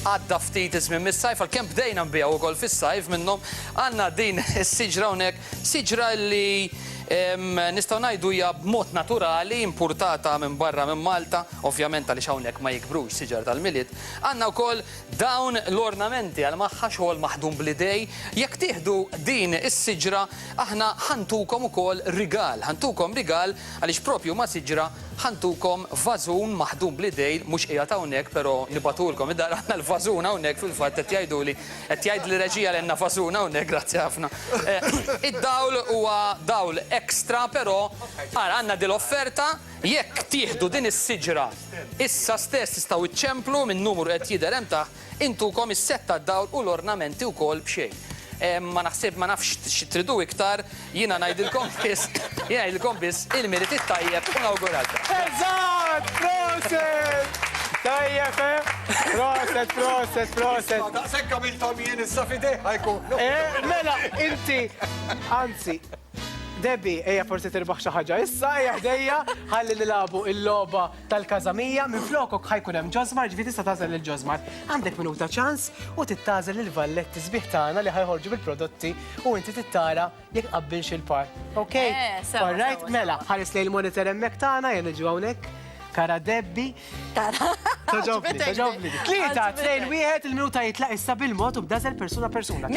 għadda ftit iżmien mis-sajf, għalkemm bdejna nbijaw ukoll fis-sajf minnhom, għandna din is-siġra hawnhekk, siġra li nistgħu ngħidu hija b'mod naturali importata minn barra minn Malta, ovvjament għaliex hawnhekk ma jikbrux siġar tal-miliet. Għandna wkoll dawn l-ornamenti għal magħha xogħol maħdum bl-idej. Jekk tieħdu din is-siġra aħna ħantukom ukoll rigal. Ħantukom rigal għaliex propju ma' siġra ħantukom vażun maħdum bl-idej, mhux qiegħed hawnhekk, però nibatulkom id-dar għandna l-vażun hawnhekk fil-fatt qed jgħiduli qed jgħid li reġija li għandna vażun hawnhekk, grazzi ħafna. Id-dawl huwa dawl ekstra, però għandna din l-offerta jekk tieħdu din is-siġra issa stess tistgħu iċċemplu minn numru qed jidher hemm taħt intukom is-setta d-dawl u l-ornamenti wkoll b'xejn. Ma naħseb ma nafx xitridu iktar, jiena ngħidilkom biss il-mirit it-tajjeb u nawguralta. Eżatt, proset! Tajjeb, proset. Daqshekk għamiltom jien issa fidej ħajkun. Mela, inti, anzi, Debbie, eja forsi tirbaħ xi ħaġa. Issa eja ħdejja ħalli nilabu il-logħba tal-każamija minn flokok ħajkun hemm ġożmar, ġifieri tista' tażel il-ġożmar. Għandek minuta ċans u tittażel il-valletti sbieħ tagħna li ħajħorġu bil-prodotti u inti tittara jekk qabbilx il-par. Okej? sewa, Alright, sewa, mela, ħares lejn il-monitor hemmhekk tagħna jien niġu hawnhekk. Kara Debbie. Taġobli. 3, 2, 1, il-minuta jitlaq issa bil-mod u b'dażel persuna.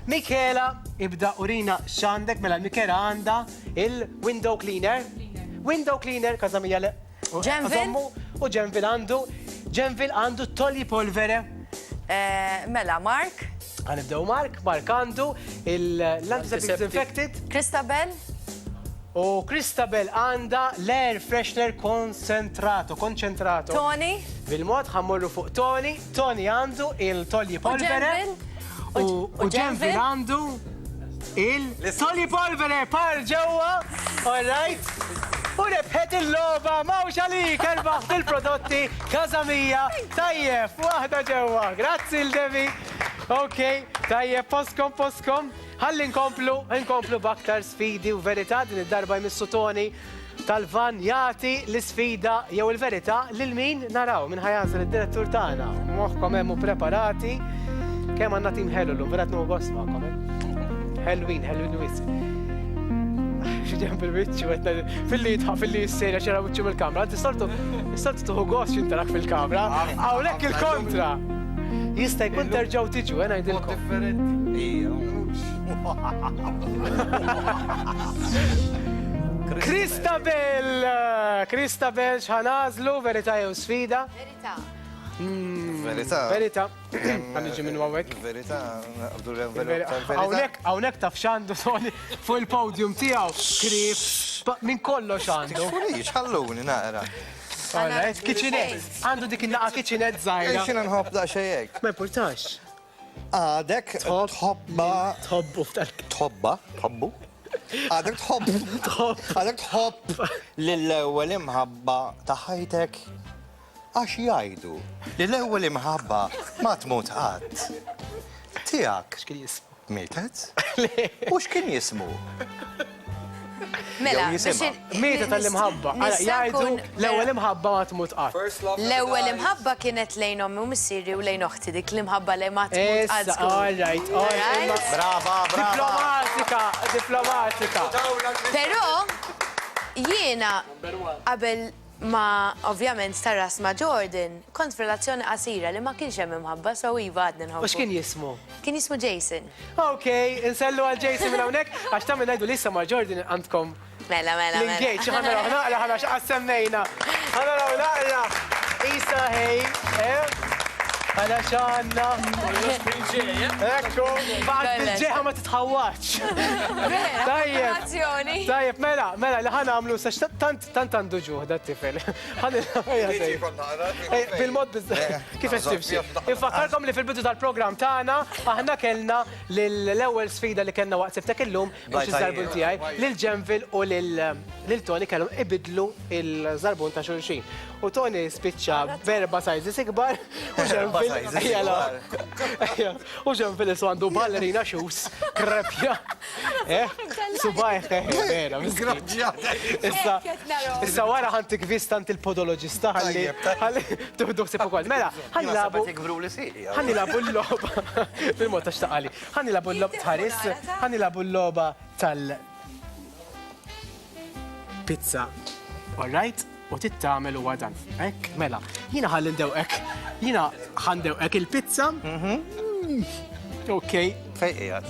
Michela, ibda urina x'għandek, mela Michela għandha il-window cleaner. window cleaner, kazamija le. Genville? U Genville għandu tolli polvere. Mela, Mark? Għanibdew Mark għandu l-antiseptic. Christabel? U Christabel għanda l-air freshener konċentrato. Tony? Bil-mod ħammurru fuq Tony għandu il-tolli polvere. U Genville għandu il-tolli polvere par ġewwa. All right. U rebħet il-loba, mawx għalik, erbaħt il-prodotti, kazamija, tajjeb, wahda ġewwa. Grazzi l-Devi. Ok, tajjeb, poskom. Ħalli nkomplu baktar sfidi u verità din id-darba jmissu Tony tal-van jati l-sfida jew il-verità lil min naraw minn ħajażel id-direttur tagħna. Moħħkom hemm preparati. Kemm għandna tim ħelu l-lum, verat nuhu gost magħkom. Halloween wis. Ġem bil-wicċu, fil-li s-sera xera wicċu mill-kamra. Tistortu tuħu għos xintarak fil-kamra. Għawlek il-kontra. Jista jkun terġaw tiġu, għena jdilkom. Christabel xħanazlu, verita jew sfida. Verita. Għanniġi minn għawek. Verita, għabdu l-envelop. Għawnek taf xandu fuq il-podium tijaw. Skrip, minn kollox għandu. Xulix, ħalluni naqra. Kitchenet. Għandu dik il-naqa kitchenet zaħira. Xina nħob da xejek. Ma importax. Għadek tħobba. Tħobbu? Għadek tħobb l-ewwel imħabba ta' ħajtek. Għax jajdu li l-ewwel imħabba ma tmut qatt. Tiegħek. X'kien jismu? Mietet? U x'kien jismu? Mela, Mieta tal-imħabba. Jgħidu l-ewwel imħabba ma tmut qatt. L-ewwel imħabba kienet lejn ommi u missieri u lejn oħti dik l-imħabba li ma tmut qatt. All right. Brava. Diplomatika. Però jiena qabel ma ovvjament starras ma Jordan, kont f'relazzjoni qasira li ma kienx hemm imħabba, so iva għadni nħobbu. U x'kien jismu? Kien jismu Jason. Ok, insellu għal Jason minn hawnhekk għax ta' ngħidu lissa ma' Jordan għandkom Mela. l-engage, ħanaraw naqra ħana x'qas semmejna. Ħanaraw naqra. Isa hej, ħana x'għandna. Ekku, baqgħet bil-ġeħa ma titħawwax. Tajjeb, mela li ħana għamlu sa tant għandu ġuħ da t-tifel. Bil-mod kif timxi. Infakkarkom li fil-bidu tal-program tagħna aħna kellna l-ewwel sfida li kellna waqt sibtek illum biex iż-żarbun tiegħi lil Genville u lil Tony kellhom ibidlu il-żarbun ta' xulxin. U Tony spiċċa berba sizes ikbar u Genville su għandu ballerina shoes krepja. Subajħ, vera, issa wara ħantik vistant il-podologista ħalli tuħdu ħsib ukoll. Mela, ħannilabu l-loba, bil-mod ta' xtaqali, ħannilabu l-loba tħaris, ħannilabu l-loba tal-pizza. All right? U tittamel u għadan. Ek, mela, jina ħallin dewqek. Jina ħandewqek il-pizza. Ok. Fej qiegħed?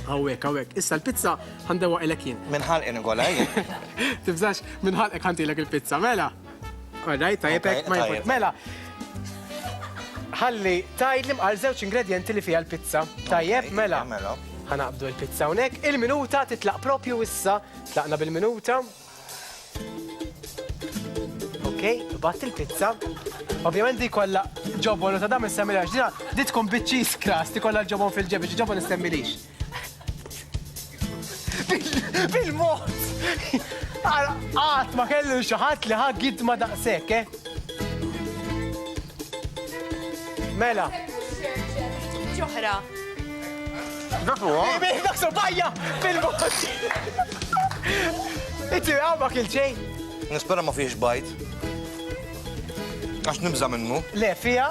Għawek. Issa l-pizza ħandewqek il-ekin. Minħalqin ukoll għajn. Tibżax minħalqek ħantilek il-pizza, mela. Alright, tajjebek, ma jfut. Mela. Ħalli tajdlim għal żewġ ingredienti li fija l-pizza. Tajjeb, mela. Ħanaqbdu l-pizza hawnhekk. Il-minuta titlaq propju issa. Tlaqna bil-minuta. Ok, batt il-pizza. Ovvijament di kolla ġobon u ta' dam nistemmilix. Di tkun bitċis kras, di kolla ġobon fil-ġebi, ġobon nistemmilix. Bil-mod! Għat ma kellu xaħat li ħad gid ma daqsek, Mela. ġoħra. Daksu bajja! Bil-mod! Itti għawma kil-ċej. Nispera ma fiex bajt. Għax nibza minnu. Le, fija?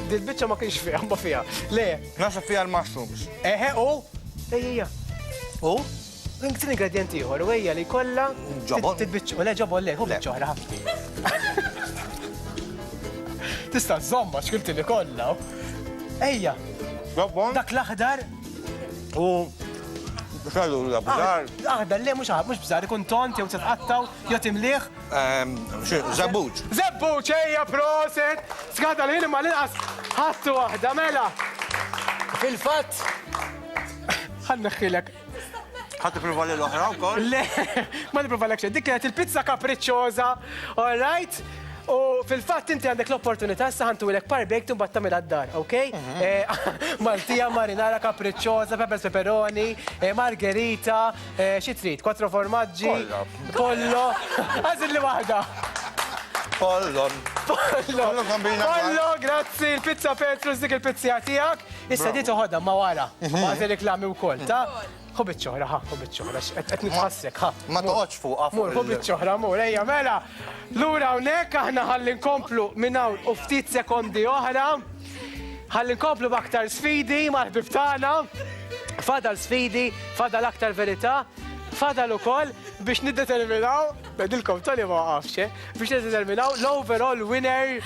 Dil-bicċa ma kienx fija, ma fija. Le. Nasa fija l-mushrooms. Eħe, u? Ejja. U? Għin ingredienti uħor, u ejja li kolla. Ġobon. Titbicċu, le ġobon le, hu bicċu ħra ħafna. Tista' zomma xkilti li kolla. Ejja. Ġobon. Dak l-aħdar. U Xallu la bżar. Aħda le mhux bżar, ikun tont jew titqattaw jew timliħ. Zabbuġ. Zebbuċ ejja proset! Skada li ma l-inqas ħattu waħda mela. Fil-fatt. Ħanneħħilek. Ħadd prova l-oħra wkoll? Le, ma nipprova l dik kienet il-pizza kapriċċjoża, all right? U fil-fatt inti għandek l-opportunità issa ħantu ilek parbejk tumbat tagħmel għad-dar, okej? Maltija, marinara, kapriċċjoża, peppers pepperoni, margherita, xi trid, 4 formaġġi, pollo, għażil li waħda. Pollon. Pollo, grazzi, il-pizza Petrus dik il-pizzja tiegħek. Issa di toħodha ma wara, ma reklami wkoll, ta' Ħobit ċoħra, ħobit ċoħra, qed nitħassek, Ma toqgħodx fuq Mur, ħobit ċoħra, mur, ejja, mela. Lura hawnhekk aħna ħalli nkomplu minn hawn u ftit sekondi oħra. Ħalli nkomplu b'aktar sfidi mal-ħbib tagħna. Fadal sfidi, fadal aktar verità, fadal ukoll biex niddeterminaw, bedilkom tali ma waqafx, biex niddeterminaw l-overall winner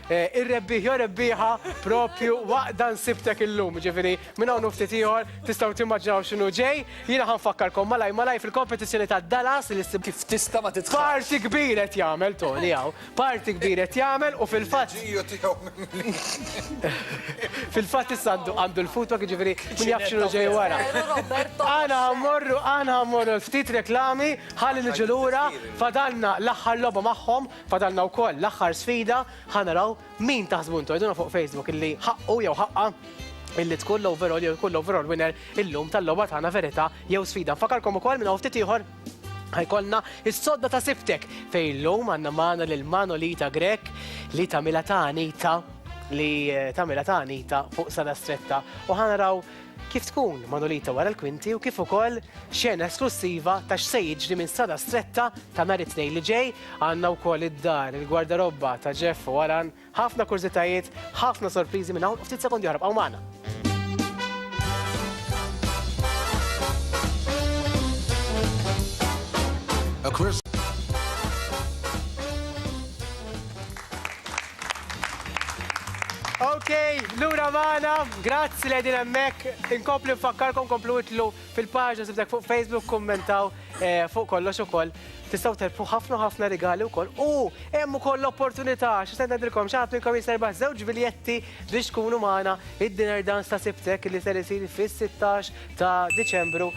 ir-rebbieħ jew rebbieħa propju waqda nsibtek illum. Ġifieri minn hawn ftit ieħor tistgħu timmaġinaw x'inhu ġej. Jiena ħanfakkarkom malaj fil-kompetizzjoni ta' Dallas li ssib Kif tista' ma titħass. parti kbir qed jagħmel Tony hawn. Parti kbir qed jagħmel u fil-fatt fil-fatt issa għandu l-footwork ġifieri min jaf x'inhu ġej wara. Għana ħammorru ftit reklami ħalli niġu lura fadalna l-aħħar logħba magħhom, fadalna wkoll l-aħħar sfida ħanaraw min taħsbu intu għeduna fuq Facebook illi ħaqqu jew ħaqqa illi tkun l-overall jew tkun l-overall winner illum tal-logħba tagħna verità jew sfida. Nfakarkom ukoll minn ftit ieħor ħajkollna is-sodda ta' siftek fejn llum għandna magħna lil Manolita Grek li tagħmilha ta' Anita li tagħmilha ta' Anita fuq Sada Stretta u ħanaraw kif tkun Manolita wara l-kwinti u kif ukoll xena esklusiva ta' x'se jiġri minn Sada Stretta ta' nhar it-tnejn li ġej. Għandna wkoll id-dar, il-gwardarobba ta' Jeff u Alan, ħafna kurzitajiet, ħafna sorpriżi minn hawn u ftit sekondi oħra bqgħu magħna. Ok, lura magħna, grazzi li għedin hemmhekk. Inkomplu nfakkarkom komplu itlu fil-paġna sibtek fuq Facebook, kommentaw fuq kollox ukoll. Tistgħu terfu ħafna rigali wkoll. U hemm ukoll l-opportunità x'se ngħidilkom x'għad minnkom jiserbaħ żewġ biljetti biex tkunu magħna id-dinner dance ta' Sibtek li ser isir fis-16 ta' Diċembru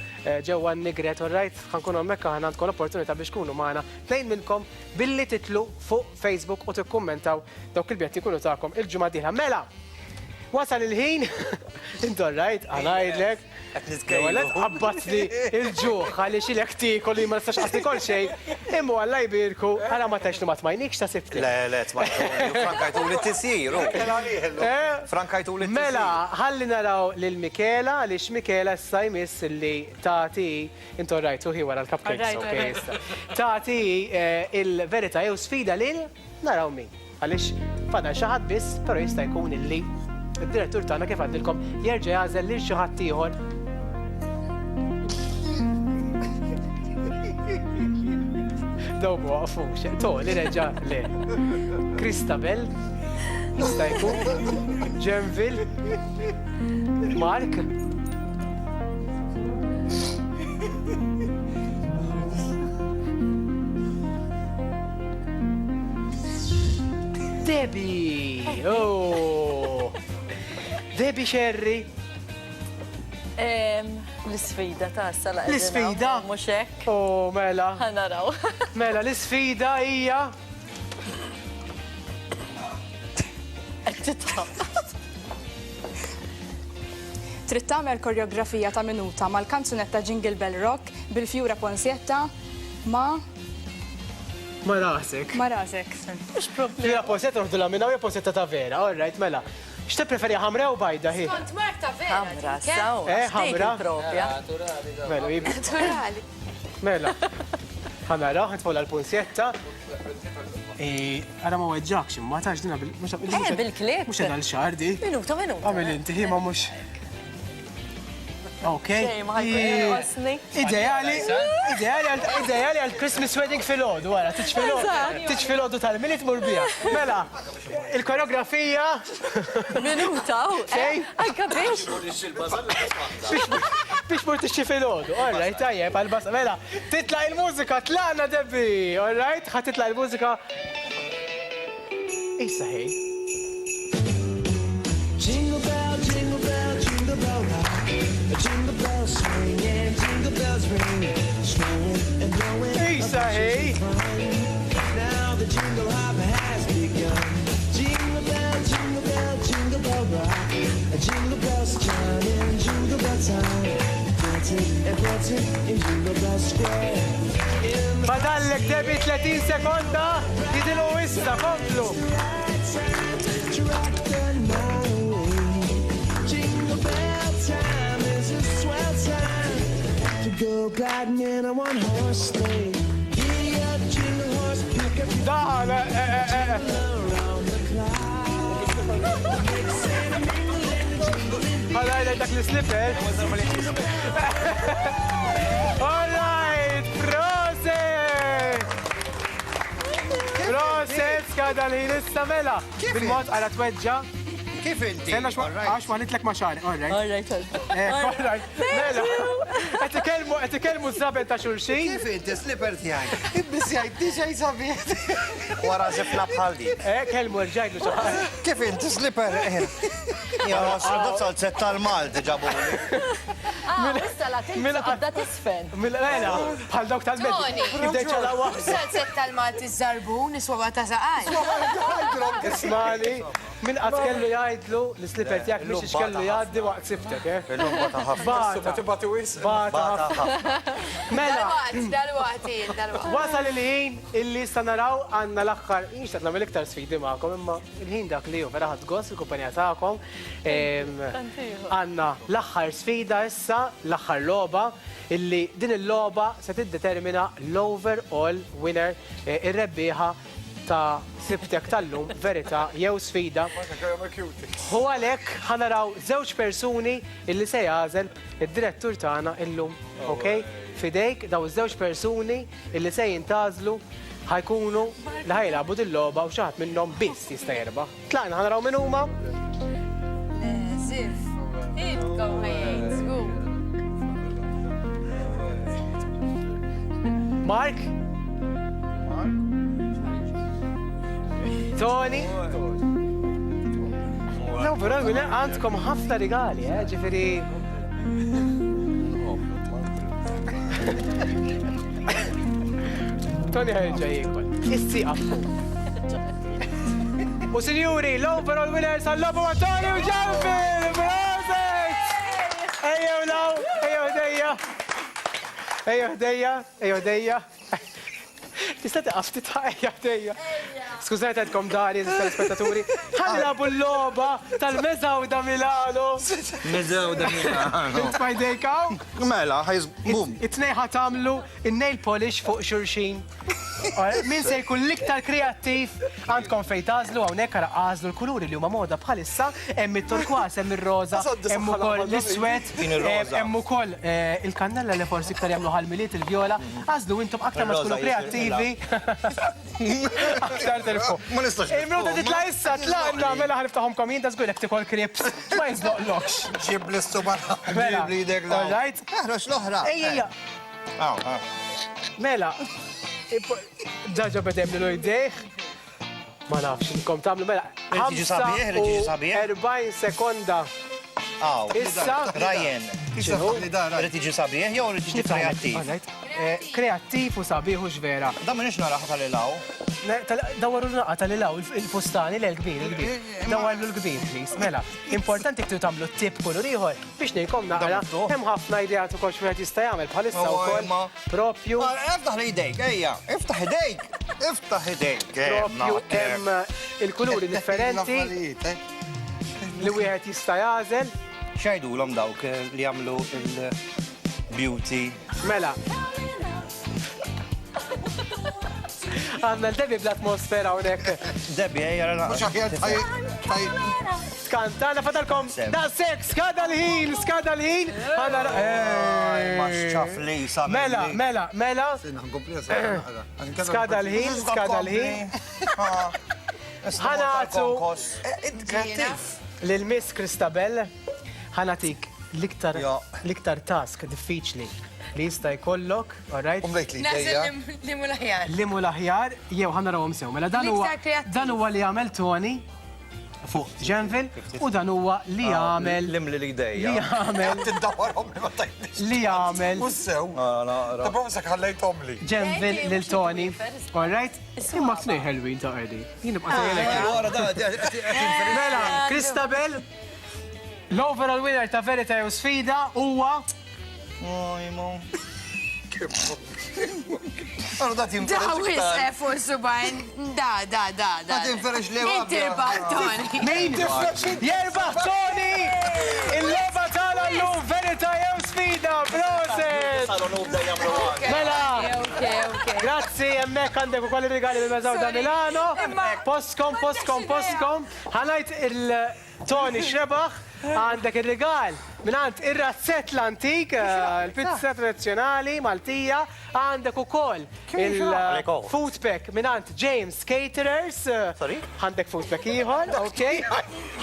ġewwa Nigret, alright? Ħankunu hemmhekk aħna għandkom l-opportunità biex tkunu magħna tnejn minnkom billi titlu fuq Facebook u tikkummentaw dawk il-biljetti jkunu tagħkom il-ġimgħa d-dieħla. Mela, wasal il-ħin, intu alright, għanajdlek. Għalet għabbat li il-ġuħ għalli xilek tikol li ma nistax għasni kol xej. Immu għalla jibirku, għala ma taċnu ma tmajnikx ta' sibti. Le, frankajtu li t-tisiru. Frankajtu li t-tisiru. Mela, ħalli naraw lil-Mikela, għalix Mikela s-sajmis li taħti, intu rajtu hi wara l-cupcakes, ok, taħti il-verita jew sfida lil naraw min. Għalix fadal xaħat biss, pero jista' jkun illi il-direttur tagħna kif għaddilkom jerġa' jagħżel lil xi ħadd ieħor. Dawbu waqfu, li reġa' le. Kristabel, jista' jkun, Ġenvil, Mark. Debbie! Oh! Debbie Sherry! L-sfida ta' s-sala. L-sfida? Muxek. Oh, mela. Għanaraw. Mela, l-sfida hija. Trid tagħmel koreografija ta' minuta mal-kanzunetta Jingle Bell Rock bil-Fjura Ponsietta ma' rasek. Ma' rasek. Fjura Ponsietta uħdu la minna u Ponsietta ta' vera, all right, mela. X'te preferi ħamra u bajda hi? Kont Marta vera. Ħamra, saw. ħamra. Propja. Mela, jibi. Naturali. Mela. Ħanara, ħantfolla l-Ponsietta. Għara ma weġġakx, ma tax dina bil-klip. Mux għal xar di. Minuta. Għamil inti, hi ma mux. Ok. Ideali għal Christmas wedding fil-ħodu, għara, tiċ fil-ħodu tal-milit murbija. Mela, il-koreografija. Minuta, Xej? Anka biex. biex mur tixi fil-ħodu. All right, tajjeb, għal-bas. Mela, titla' il-mużika, tlaqna Debbie. All right, ħat titla' il-mużika. Issa ħej. Jingle bell, jingle bell, jingle bell rock. Jingle bells swing and jingle bells ring. Snowing and blowing. Issa ħej. Now the jingle hop has begun. Jingle bell, jingle bell, jingle bell rock. Jingle bells chiming, jingle bell time. Dancing and dancing in Jingle Bell Square. Fadallek Debbie 30 sekonda, jidilu issa, komplu. Rock the night away. Jingle bell time is a swell time to go gliding in a one-horse sleigh. Giddy up, jingle horse, pick up your Daħal, around the clock. Għalaj, dak l-slipper. All right, proset! Proset, skada l-ħin issa mela. Bil-mod għala tweġġa. Kif inti? Senna għax ma nitlek maċari, all right. All right, All right, mela. Għetikelmu z-zabel ta' xulxin. Kif inti slipper tijaj? Ibbis jgħid, diġej sabiet. Wara zifna bħal di. Kelmu rġajlu xaħar. Kif inti slipper? Ja, s-sal set tal-Malti ġabu. Issa la tibda tisfen. Mela, bħal dawk tal-meddi. Ibdeċa la waħda. Salset tal-Malti z-zarbun, iswa ta' saqaj. Ismani, min qatt kellu jgħidlu l-slipper tiegħek biex kellu jgħaddi waqt sibtek, Il-lum ta' ħafna. Bata ħafna. Mela, Dal-waqt. wasal il-ħin illi sta naraw għandna l-aħħar, inx qed nagħmel iktar sfidi magħkom, imma il-ħin dak li hu vera ħadd gost il-kumpanija tagħkom. Għandna l-aħħar sfida issa, l-aħħar logħba, illi din il-logħba se tiddetermina l-overall winner, ir-rebbieħa ta' sibtek tal-lum, verità jew sfida. U għalhekk ħanaraw żewġ persuni illi se jagħżel id-direttur tagħna illum, okej? Fidejk daw iż-żewġ persuni illi se jintgħażlu ħajkunu li ħajlabu din-logħba u xi ħadd minnhom biss jista' jerbaħ. Tlaqna ħanaraw min huma. Sif, ibkom ħajjejt, żgur. Mark? Tony? No, però għandkom ħafna rigali, ġifiri. Tony ħarġa jikol. Issi għaffu. U sinjuri, l-overall winners għall-lobu ma' Tony u Ġanfil! Proset! Ejjew law, ejjew ħdejja. Ejjew ħdejja, ejjew ħdejja. Tista' tiqaf titħajja ħdejja. Skużajt għedkom dari, telespettaturi. Ħallabu l-loba tal-Mezawda Milano. Mezawda Milano. Tfajdejkaw? Mela, bum. It-tnejħa tamlu il-nail polish fuq xurxin. Min se jkun l-iktar kreattiv għandkom fej tażlu hawnhekk ara għażlu l-kuluri li huma moda bħalissa, hemm it-turkwas, hemm ir-roża, hemm ukoll l-iswed, hemm ukoll il-kannella li forsi iktar jagħmlu ħalmiliet il-vjola. Għażlu intom aktar ma tkunu kreattivi. Aktar telfu. Ma nistax. Il-minuta titla' issa tlaqna mela ħaniftaħhom komin ta' żgur jekk tikol krips. Ma jiżloqlokx. Ġib l-istu barra. Mela, Ġib li dek la. all right? Aħra x'l-oħra. Ejja. Mela, ġaġa bedem li l-ojdejħ, ma nafx, nkom tamlu mela. Ritiġi sabiħ, ritiġi sabiħ. 40 sekonda. Issa. Rajjen. Ritiġi sabiħ, jew ritiġi kreattiv. Kreattiv u sabiħ u ġvera. Da minix naraħ tal-ilaw. Dawaru naqa tal-ilaw, il-fustani l-kbir, il-kbir. Dawaru l-kbir, please. Mela, importanti ktu tamlu tip kulur ieħor biex nejkom naqra. Hemm ħafna idejat ukoll x'wieħed jista' jagħmel bħalissa wkoll. Propju. Iftaħ idejk, ejja, iftaħ idejk. Iftaħ idejk. Propju hemm il-kuluri differenti li wieħed jista' jagħżel. Xajdulhom dawk li jagħmlu il-beauty. Mela. Għandna l-Debbie bl-atmosfera hawnhekk. Debbie, ejja, Skantana fadalkom da sek, skada l-ħin. Maċċaf li sabiħ. Mela. Skada l-ħin. Ħanatu lil-Miss Kristabel ħanatik l-iktar task diffiċli li jista' jkollok, alright? Umlejt li idejja. li mu laħjar. Li mu l-aħjar, jew ħanna rawhom sew. Mela dan huwa li għamel Tony fuq Ġenville u dan huwa li għamel Limli l-idejja. li għamel Tiddawarhom li ma tajtix. li għamel Ussew. Ta' b'għomsek ħallejtom li. Ġenville lil Tony, alright? Imma fnej ħelwin ta' għedi. Jien nibqa' sejlek. Mela, Christabel, l-overall winner ta' Verita jew sfida huwa Għarru da Da forsu bajn, da. tinferex li Inti battoni. Min jerbaħ Tony! Il-logħba tagħna llum Verita jew sfida, proset! Mela, grazzi, hemmhekk għandek ukoll ir-rigali mill-Meżaw da Milano. Postkom. Ħanajt il-Tony xrebaħ. Għandek il-rigal minant ir-razzett l-antik, il-pizza tradizjonali Maltija, għandek ukoll il-food pack minant James Caterers. Għandek food pack ieħor, ok?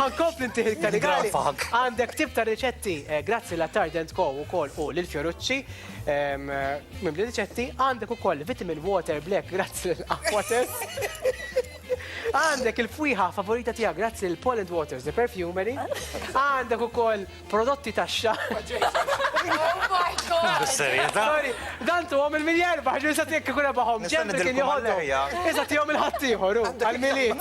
Ħankompli inti il-rigali. Għandek tip ta' riċetti grazzi l-Tardent Co ukoll u lil-Fiorucci. Mimli riċetti, għandek ukoll Vitamin Water Black grazzi l-Aquatest. Għandek il-fwiħa favorita tija grazzi l-Poland Waters, the perfumery. Għandek ukoll prodotti tax-xahar. Oh my God! Sorry, dantu għom il-miljar baħġu jisa tiekk kuna baħom. Ġemmi kien jħoddu. Jisa tijom il-ħattijħor, għal-miliet.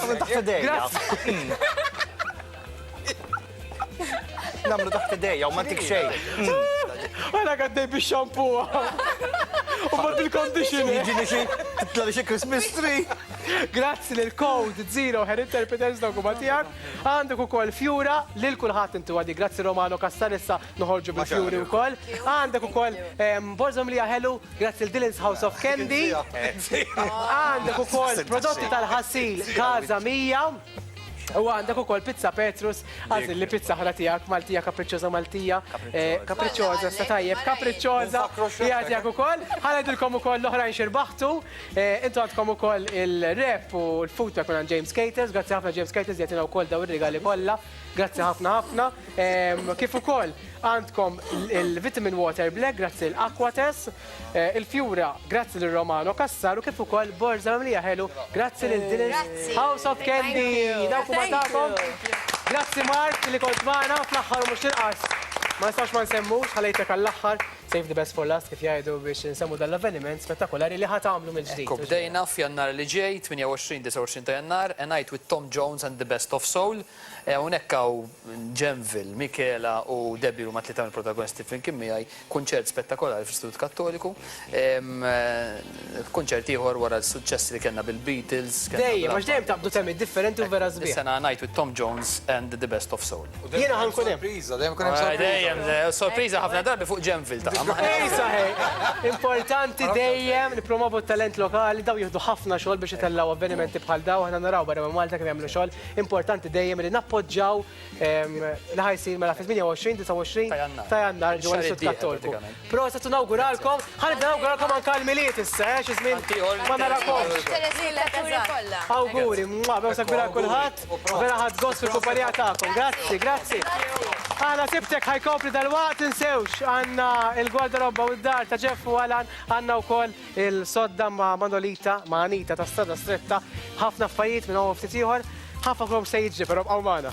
Namlu taħt idejja u ma tik xejn. Għana għaddej biex xampu. U bad bil-conditioning. Ġini xie, titla li xie Christmas tree. Grazzi l-Code Zero Hair Interpreters dawkuma tijak. Għandek u koll Fjura, lil kulħat intu għadi, grazzi Romano Kastarissa, noħorġu bil-Fjuri u koll. Għandek u koll Borzom Lija Hello, grazzi l-Dylan's House of Candy. Għandek u koll prodotti tal-ħassil Kaza Mija. U għandek ukoll pizza Petrus, għazil li pizza ħra tijak, Maltija, Capricciosa Maltija, Capricciosa, sta tajjeb, Capricciosa, jgħadjak ukoll, ħanajdilkom ukoll l-oħrajn xirbaħtu, intu għandkom ukoll il-rep u l-food pack minn James Caters, grazzi ħafna James Caters, jgħatina ukoll daw ir-rigali kollha, grazzi ħafna. Kif ukoll għandkom il-Vitamin Water Black, grazzi l-Aquatest, il-Fjura, grazzi l-Romano Kassar, u kif ukoll Borza Mlija Ħelu, grazzi l-Dylan's House of Candy. Grazzi Mark li kont maħna fl-axħar u mux inqas. Ma nistax ma nsemmux, ħalejtek għall-axħar, save the best for last kif jgħidu biex nsemmu dal-avveniment spettakolari li ħatamlu mill-ġdid. Bdejna f'jannar li ġej, 28-29 ta' jannar, A Night with Tom Jones and the Best of Soul. Unekkaw Ġenville, Michela u Debbie u ma tlita mill-protagonisti flimkien miegħi, kunċert spettakolari fl-Istitut Kattoliku. Kunċert ieħor wara l-suċċessi li kellna bil-Beatles. Dejjem, għax dejjem taqbdu temmi differenti u vera żbieħ. Sena A Night with Tom Jones and the Best of Soul. Jiena ħankun hemm. Dejjem, sorpriża ħafna darbi fuq Ġenville ta' Importanti dejjem nippromovu t-talent lokali, daw jieħdu ħafna xogħol biex itellaw avvenimenti bħal daw, aħna naraw barra Malta kif jagħmlu xogħol. Importanti dejjem li nappoġġjaw li ħajsir mela fi-28-29 ta' Jannar ġewwa l-Istitut Kattoliku. Proset nawguralkom, ħanibda nawguralkom anke l-miliet issa, xi żmien ma narakomx. Awguri, bew sagbira kulħadd, vera ħadd gost fil-kumpanija tagħkom. Grazzi. Aħna sibtek ħajkopri dal-waqt insewx għandna il-gwardarobba u d-dar ta' Jeff u Alan, għandna wkoll il-sodda ma' Manolita, ma' Anita ta' Strada Stretta, ħafna affajiet minn hawn ftit ieħor, ħafna krom se jiġri però bqgħu magħna.